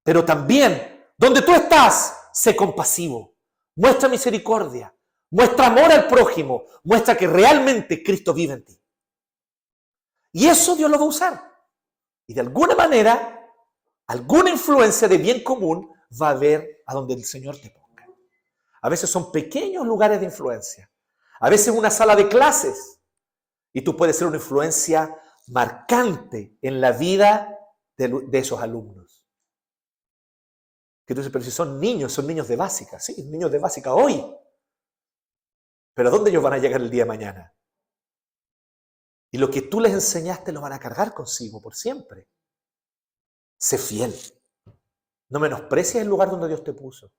Pero también, donde tú estás, sé compasivo. Muestra misericordia. Muestra amor al prójimo. Muestra que realmente Cristo vive en ti. Y eso Dios lo va a usar. Y de alguna manera, alguna influencia de bien común va a haber a donde el Señor te ponga. A veces son pequeños lugares de influencia. A veces una sala de clases. Y tú puedes ser una influencia marcante en la vida de esos alumnos. Que tú dices, pero si son niños de básica. Sí, niños de básica hoy. Pero ¿a dónde ellos van a llegar el día de mañana? Y lo que tú les enseñaste lo van a cargar consigo por siempre. Sé fiel. No menosprecies el lugar donde Dios te puso.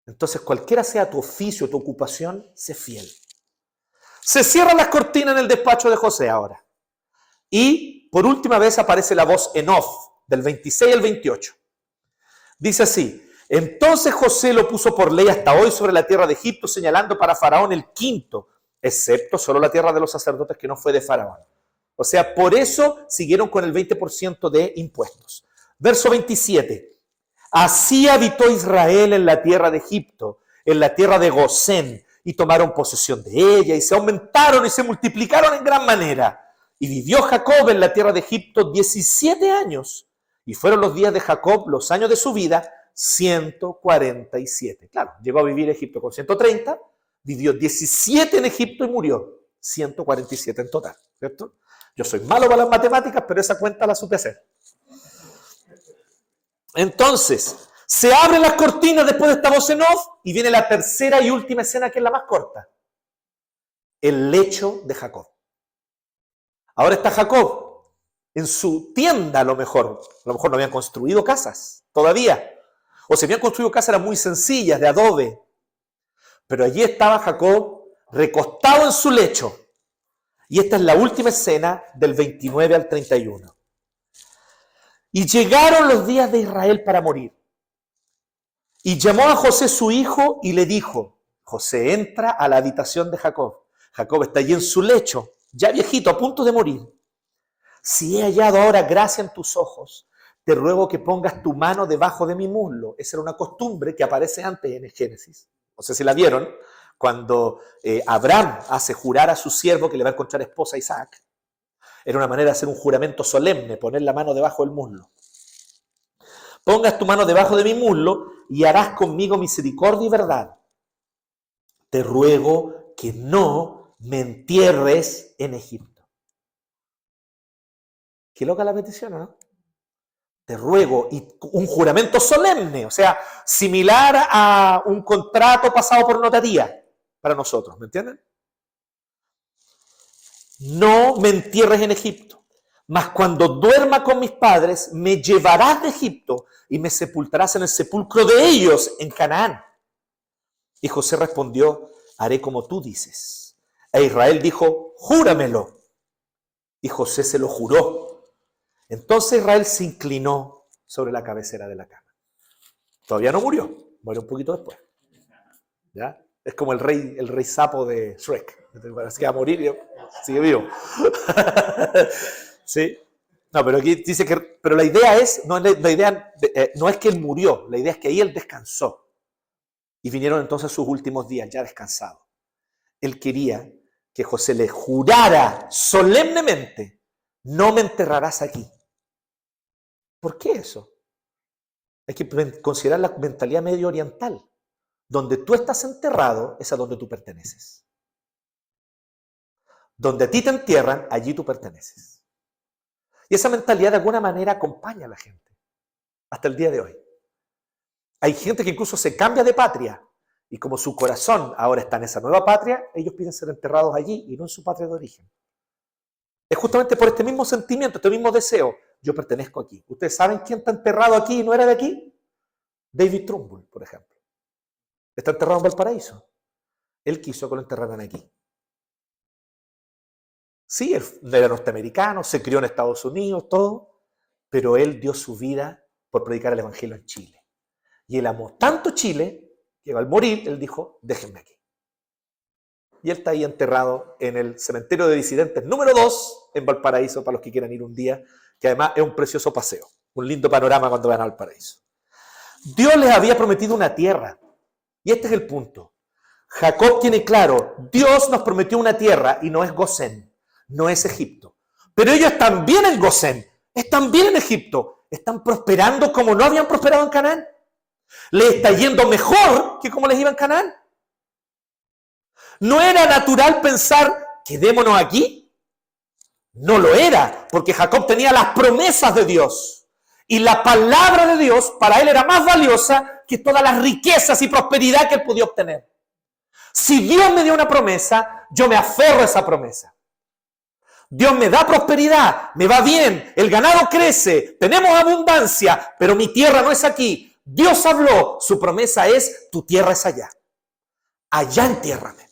Entonces, cualquiera sea tu oficio, tu ocupación, sé fiel. Se cierran las cortinas en el despacho de José ahora. Y por última vez aparece la voz en off, del 26 al 28. Dice así: entonces José lo puso por ley hasta hoy sobre la tierra de Egipto, señalando para Faraón el quinto, excepto solo la tierra de los sacerdotes que no fue de Faraón. O sea, por eso siguieron con el 20% de impuestos. Verso 27. Así habitó Israel en la tierra de Egipto, en la tierra de Gosén, y tomaron posesión de ella, y se aumentaron y se multiplicaron en gran manera. Y vivió Jacob en la tierra de Egipto 17 años, y fueron los días de Jacob, los años de su vida, 147. Claro, llegó a vivir en Egipto con 130, vivió 17 en Egipto y murió 147 en total, ¿cierto? Yo soy malo para las matemáticas, pero esa cuenta la supe hacer. Entonces, se abren las cortinas después de esta voz en off y viene la tercera y última escena, que es la más corta. El lecho de Jacob. Ahora está Jacob en su tienda, a lo mejor no habían construido casas todavía. o se habían construido casas eran muy sencillas, de adobe. Pero allí estaba Jacob recostado en su lecho. Y esta es la última escena del 29 al 31. Y llegaron los días de Israel para morir. Y llamó a José su hijo y le dijo, José, entra a la habitación de Jacob. Jacob está allí en su lecho, ya viejito, a punto de morir. Si he hallado ahora gracia en tus ojos, te ruego que pongas tu mano debajo de mi muslo. Esa era una costumbre que aparece antes en el Génesis. No sé si la vieron, cuando Abraham hace jurar a su siervo que le va a encontrar esposa a Isaac. Era una manera de hacer un juramento solemne, poner la mano debajo del muslo. Pongas tu mano debajo de mi muslo y harás conmigo misericordia y verdad. Te ruego que no me entierres en Egipto. Qué loca la petición, ¿no? Te ruego, y un juramento solemne, o sea, similar a un contrato pasado por notaría para nosotros, ¿me entienden? No me entierres en Egipto, mas cuando duerma con mis padres, me llevarás de Egipto y me sepultarás en el sepulcro de ellos en Canaán. Y José respondió, haré como tú dices. E Israel dijo, júramelo. Y José se lo juró. Entonces Israel se inclinó sobre la cabecera de la cama. Todavía no murió, murió un poquito después. ¿Ya? Es como el rey sapo de Shrek. Parece que va a morir y sigue vivo. ¿Sí? No, pero aquí dice que... Pero la idea es, no es que él murió, la idea es que ahí él descansó. Y vinieron entonces sus últimos días, ya descansado. Él quería que José le jurara solemnemente, no me enterrarás aquí. ¿Por qué eso? Hay que considerar la mentalidad medio oriental. Donde tú estás enterrado es a donde tú perteneces. Donde a ti te entierran, allí tú perteneces. Y esa mentalidad de alguna manera acompaña a la gente. Hasta el día de hoy. Hay gente que incluso se cambia de patria. Y como su corazón ahora está en esa nueva patria, ellos piden ser enterrados allí y no en su patria de origen. Es justamente por este mismo sentimiento, este mismo deseo. Yo pertenezco aquí. ¿Ustedes saben quién está enterrado aquí y no era de aquí? David Trumbull, por ejemplo. Está enterrado en Valparaíso. Él quiso que lo enterraran aquí. Sí, él era norteamericano, se crió en Estados Unidos, todo, pero él dio su vida por predicar el evangelio en Chile. Y él amó tanto Chile que al morir, él dijo, déjenme aquí. Y él está ahí enterrado en el cementerio de disidentes número 2 en Valparaíso, para los que quieran ir un día, que además es un precioso paseo, un lindo panorama cuando van a Valparaíso. Dios les había prometido una tierra, y este es el punto. Jacob tiene claro, Dios nos prometió una tierra y no es Gosén, no es Egipto. Pero ellos están bien en Gosén, están bien en Egipto, están prosperando como no habían prosperado en Canaán. Les está yendo mejor que como les iba en Canaán. ¿No era natural pensar, quedémonos aquí? No lo era, porque Jacob tenía las promesas de Dios. Y la palabra de Dios para él era más valiosa que todas las riquezas y prosperidad que él podía obtener. Si Dios me dio una promesa, yo me aferro a esa promesa. Dios me da prosperidad, me va bien, el ganado crece, tenemos abundancia, pero mi tierra no es aquí. Dios habló, su promesa es, tu tierra es allá. Allá entiérrame.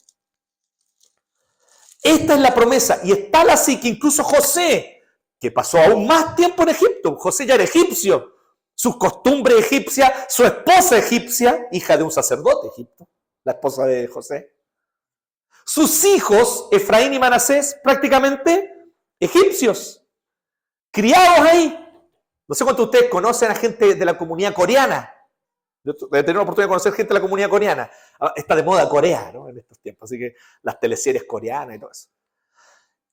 Esta es la promesa, y es tal así que incluso José, que pasó aún más tiempo en Egipto, José ya era egipcio, sus costumbres egipcias, su esposa egipcia, hija de un sacerdote egipcio, la esposa de José. Sus hijos, Efraín y Manasés, prácticamente egipcios, criados ahí. No sé cuántos de ustedes conocen a gente de la comunidad coreana. Yo he tenido la oportunidad de conocer gente de la comunidad coreana. Está de moda Corea, ¿no? En estos tiempos, así que las teleseries coreanas y todo eso.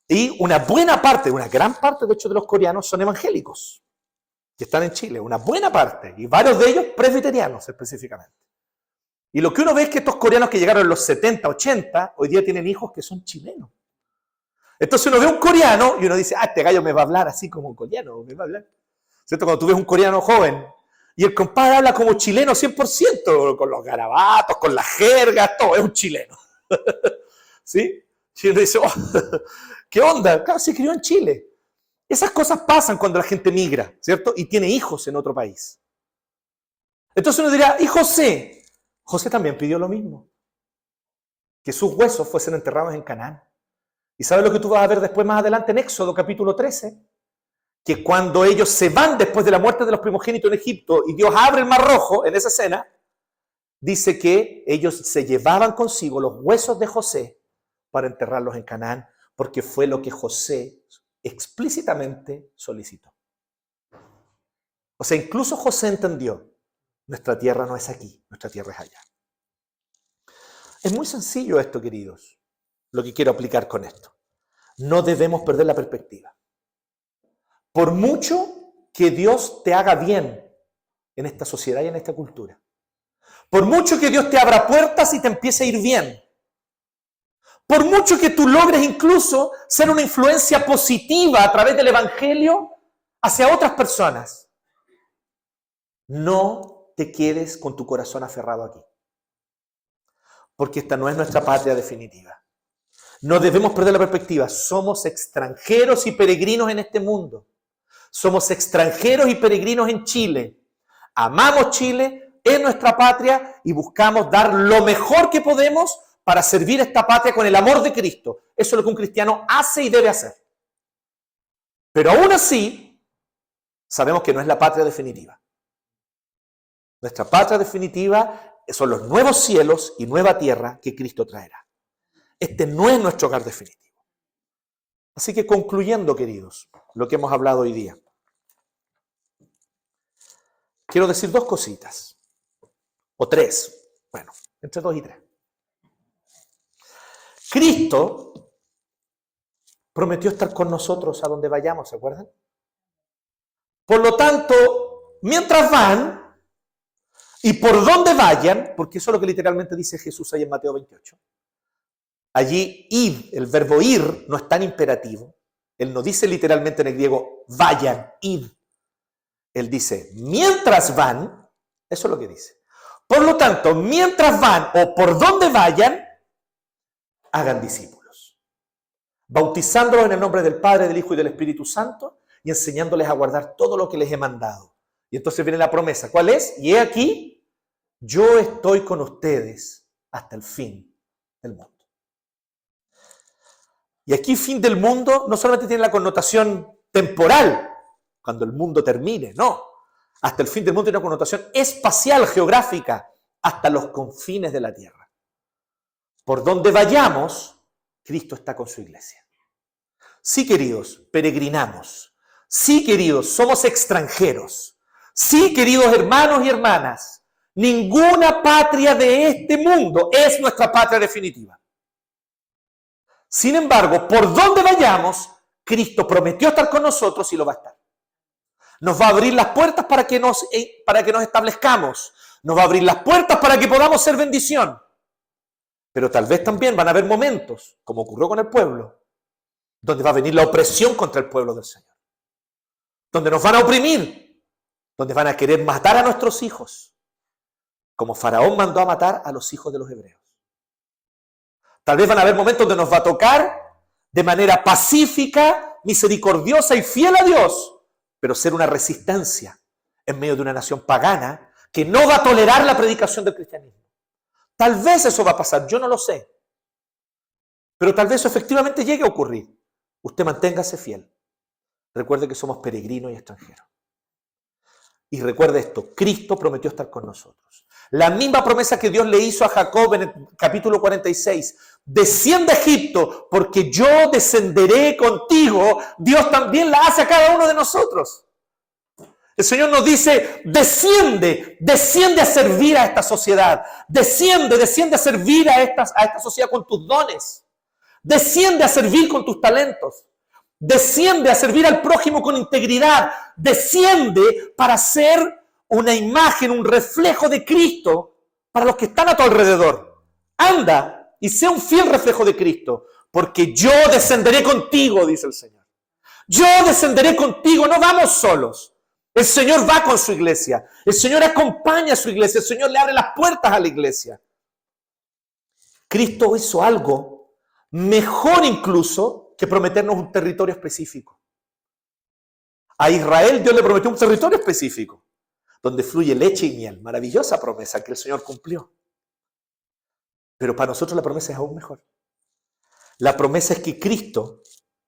Y una buena parte, una gran parte, de hecho, de los coreanos son evangélicos, que están en Chile, una buena parte, y varios de ellos presbiterianos específicamente. Y lo que uno ve es que estos coreanos que llegaron en los 70, 80, hoy día tienen hijos que son chilenos. Entonces uno ve un coreano y uno dice, este gallo me va a hablar así como coreano, me va a hablar. ¿Cierto? Cuando tú ves un coreano joven y el compadre habla como chileno 100%, con los garabatos, con las jergas, todo, es un chileno. ¿Sí? Y uno dice, ¿qué onda? Claro, se crió en Chile. Esas cosas pasan cuando la gente migra, ¿cierto? Y tiene hijos en otro país. Entonces uno dirá, ¿y José? José también pidió lo mismo, que sus huesos fuesen enterrados en Canaán. ¿Y sabes lo que tú vas a ver después más adelante en Éxodo capítulo 13? Que cuando ellos se van después de la muerte de los primogénitos en Egipto y Dios abre el mar rojo en esa escena, dice que ellos se llevaban consigo los huesos de José para enterrarlos en Canaán, porque fue lo que José explícitamente solicitó. O sea, incluso José entendió, nuestra tierra no es aquí, nuestra tierra es allá. Es muy sencillo esto, queridos, lo que quiero aplicar con esto. No debemos perder la perspectiva. Por mucho que Dios te haga bien en esta sociedad y en esta cultura, por mucho que Dios te abra puertas y te empiece a ir bien, por mucho que tú logres incluso ser una influencia positiva a través del Evangelio hacia otras personas, no te quedes con tu corazón aferrado aquí. Porque esta no es nuestra patria definitiva. No debemos perder la perspectiva. Somos extranjeros y peregrinos en este mundo. Somos extranjeros y peregrinos en Chile. Amamos Chile, es nuestra patria y buscamos dar lo mejor que podemos para servir a esta patria con el amor de Cristo. Eso es lo que un cristiano hace y debe hacer. Pero aún así, sabemos que no es la patria definitiva. Nuestra patria definitiva son los nuevos cielos y nueva tierra que Cristo traerá. Este no es nuestro hogar definitivo. Así que concluyendo, queridos, lo que hemos hablado hoy día, quiero decir dos cositas, o tres, bueno, entre 2 y 3. Cristo prometió estar con nosotros a donde vayamos, ¿se acuerdan? Por lo tanto, mientras van, y por donde vayan, porque eso es lo que literalmente dice Jesús ahí en Mateo 28. Allí, id, el verbo ir no es tan imperativo. Él no dice literalmente en el griego, vayan, id. Él dice, mientras van, eso es lo que dice. Por lo tanto, mientras van o por donde vayan, hagan discípulos. Bautizándolos en el nombre del Padre, del Hijo y del Espíritu Santo y enseñándoles a guardar todo lo que les he mandado. Y entonces viene la promesa. ¿Cuál es? Y he aquí, yo estoy con ustedes hasta el fin del mundo. Y aquí fin del mundo no solamente tiene la connotación temporal, cuando el mundo termine, no. Hasta el fin del mundo tiene una connotación espacial, geográfica, hasta los confines de la tierra. Por donde vayamos, Cristo está con su iglesia. Sí, queridos, peregrinamos. Sí, queridos, somos extranjeros. Sí, queridos hermanos y hermanas, ninguna patria de este mundo es nuestra patria definitiva. Sin embargo, por donde vayamos, Cristo prometió estar con nosotros y lo va a estar. Nos va a abrir las puertas para que nos establezcamos. Nos va a abrir las puertas para que podamos ser bendición. Pero tal vez también van a haber momentos, como ocurrió con el pueblo, donde va a venir la opresión contra el pueblo del Señor. Donde nos van a oprimir. Donde van a querer matar a nuestros hijos. Como Faraón mandó a matar a los hijos de los hebreos. Tal vez van a haber momentos donde nos va a tocar de manera pacífica, misericordiosa y fiel a Dios, pero ser una resistencia en medio de una nación pagana que no va a tolerar la predicación del cristianismo. Tal vez eso va a pasar, yo no lo sé. Pero tal vez eso efectivamente llegue a ocurrir. Usted manténgase fiel. Recuerde que somos peregrinos y extranjeros. Y recuerde esto, Cristo prometió estar con nosotros. La misma promesa que Dios le hizo a Jacob en el capítulo 46. Desciende a Egipto porque yo descenderé contigo. Dios también la hace a cada uno de nosotros. El Señor nos dice, desciende a servir a esta sociedad. Desciende a servir a esta sociedad con tus dones. Desciende a servir con tus talentos. Desciende a servir al prójimo con integridad. Desciende para ser una imagen, un reflejo de Cristo para los que están a tu alrededor. Anda y sea un fiel reflejo de Cristo, porque yo descenderé contigo, dice el Señor. Yo descenderé contigo, no vamos solos. El Señor va con su iglesia. El Señor acompaña a su iglesia. El Señor le abre las puertas a la iglesia. Cristo hizo algo mejor incluso que prometernos un territorio específico. A Israel Dios le prometió un territorio específico. donde fluye leche y miel. Maravillosa promesa que el Señor cumplió. Pero para nosotros la promesa es aún mejor. La promesa es que Cristo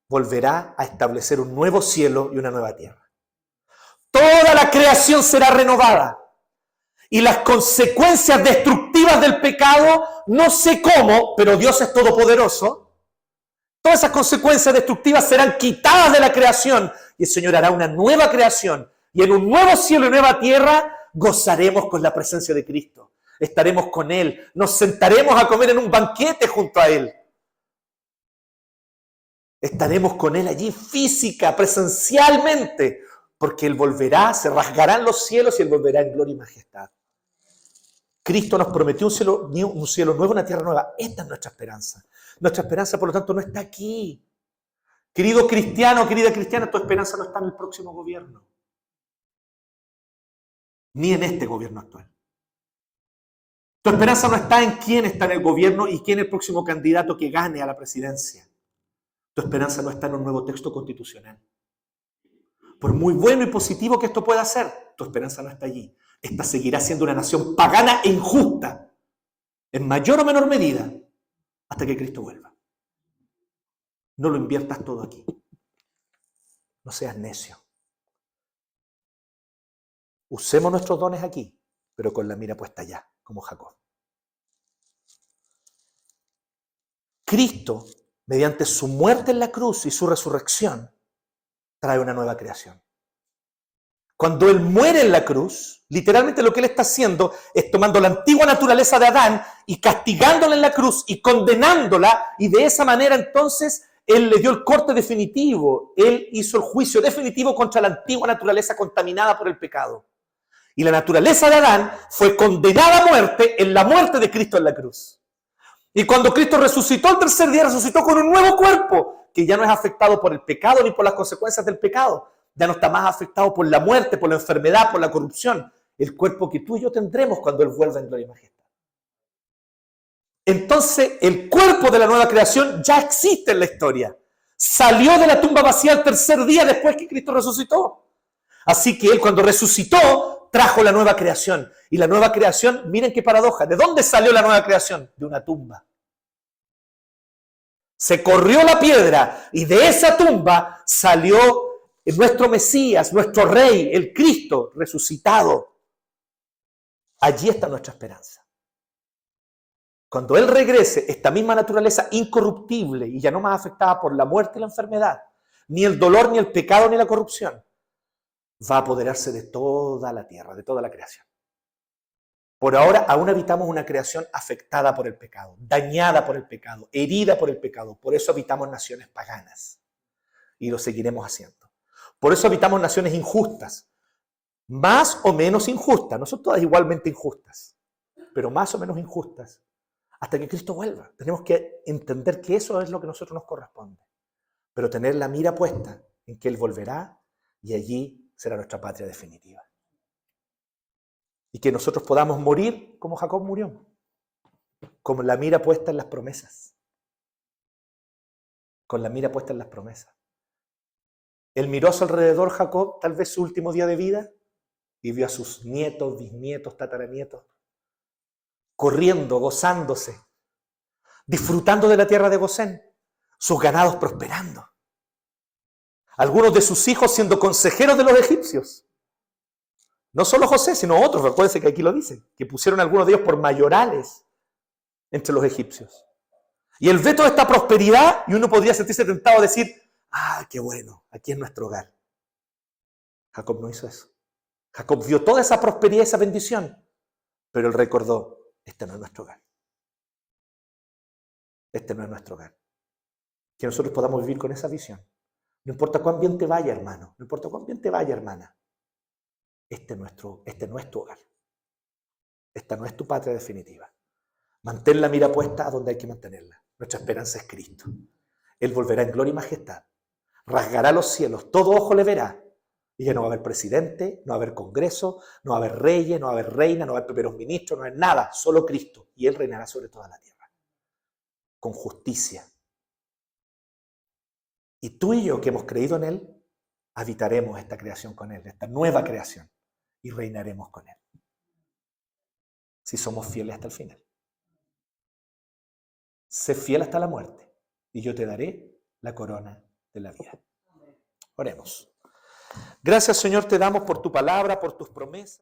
volverá a establecer un nuevo cielo y una nueva tierra. Toda la creación será renovada. Y las consecuencias destructivas del pecado, no sé cómo, pero Dios es todopoderoso. Todas esas consecuencias destructivas serán quitadas de la creación y el Señor hará una nueva creación. Y en un nuevo cielo y nueva tierra gozaremos con la presencia de Cristo. Estaremos con Él. Nos sentaremos a comer en un banquete junto a Él. Estaremos con Él allí física, presencialmente, porque Él volverá, se rasgarán los cielos y Él volverá en gloria y majestad. Cristo nos prometió un cielo nuevo, una tierra nueva. Esta es nuestra esperanza. Nuestra esperanza, por lo tanto, no está aquí. Querido cristiano, querida cristiana, tu esperanza no está en el próximo gobierno, ni en este gobierno actual. Tu esperanza no está en quién está en el gobierno y quién es el próximo candidato que gane a la presidencia. Tu esperanza no está en un nuevo texto constitucional. Por muy bueno y positivo que esto pueda ser, tu esperanza no está allí. Esta seguirá siendo una nación pagana e injusta, en mayor o menor medida, hasta que Cristo vuelva. No lo inviertas todo aquí. No seas necio. Usemos nuestros dones aquí, pero con la mira puesta allá, como Jacob. Cristo, mediante su muerte en la cruz y su resurrección, trae una nueva creación. Cuando Él muere en la cruz, literalmente lo que Él está haciendo es tomando la antigua naturaleza de Adán y castigándola en la cruz y condenándola, y de esa manera entonces Él le dio el corte definitivo. Él hizo el juicio definitivo contra la antigua naturaleza contaminada por el pecado. Y la naturaleza de Adán fue condenada a muerte en la muerte de Cristo en la cruz. Y cuando Cristo resucitó el tercer día, resucitó con un nuevo cuerpo que ya no es afectado por el pecado ni por las consecuencias del pecado. Ya no está más afectado por la muerte, por la enfermedad, por la corrupción. El cuerpo que tú y yo tendremos cuando Él vuelva en gloria y majestad. Entonces, el cuerpo de la nueva creación ya existe en la historia. Salió de la tumba vacía el tercer día después que Cristo resucitó. Así que Él, cuando resucitó, trajo la nueva creación. Y la nueva creación, miren qué paradoja. ¿De dónde salió la nueva creación? De una tumba. Se corrió la piedra y de esa tumba salió nuestro Mesías, nuestro Rey, el Cristo resucitado. Allí está nuestra esperanza. Cuando Él regrese, esta misma naturaleza incorruptible y ya no más afectada por la muerte y la enfermedad, ni el dolor, ni el pecado, ni la corrupción, va a apoderarse de toda la tierra, de toda la creación. Por ahora aún habitamos una creación afectada por el pecado, dañada por el pecado, herida por el pecado. Por eso habitamos naciones paganas y lo seguiremos haciendo. Por eso habitamos naciones injustas, más o menos injustas, no son todas igualmente injustas, pero más o menos injustas, hasta que Cristo vuelva. Tenemos que entender que eso es lo que a nosotros nos corresponde, pero tener la mira puesta en que Él volverá y allí será nuestra patria definitiva. Y que nosotros podamos morir como Jacob murió, con la mira puesta en las promesas. Con la mira puesta en las promesas. Él miró a su alrededor, Jacob, tal vez su último día de vida, y vio a sus nietos, bisnietos, tataranietos, corriendo, gozándose, disfrutando de la tierra de Gosén, sus ganados prosperando. Algunos de sus hijos siendo consejeros de los egipcios. No solo José, sino otros, recuérdense que aquí lo dice, que pusieron a algunos de ellos por mayorales entre los egipcios. Y él ve toda esta prosperidad y uno podría sentirse tentado a decir, qué bueno, aquí es nuestro hogar. Jacob no hizo eso. Jacob vio toda esa prosperidad, esa bendición, pero él recordó, este no es nuestro hogar. Este no es nuestro hogar. Que nosotros podamos vivir con esa visión. No importa cuán bien te vaya, hermano, no importa cuán bien te vaya, hermana. Este no es tu hogar. Esta no es tu patria definitiva. Mantén la mira puesta a donde hay que mantenerla. Nuestra esperanza es Cristo. Él volverá en gloria y majestad. Rasgará los cielos, todo ojo le verá. Y ya no va a haber presidente, no va a haber congreso, no va a haber reyes, no va a haber reina, no va a haber primeros ministros, no va a haber nada, solo Cristo. Y Él reinará sobre toda la tierra. Con justicia. Y tú y yo que hemos creído en Él, habitaremos esta creación con Él, esta nueva creación. y reinaremos con Él. Si somos fieles hasta el final. Sé fiel hasta la muerte y yo te daré la corona de la vida. Oremos. Gracias, Señor, te damos por tu palabra, por tus promesas.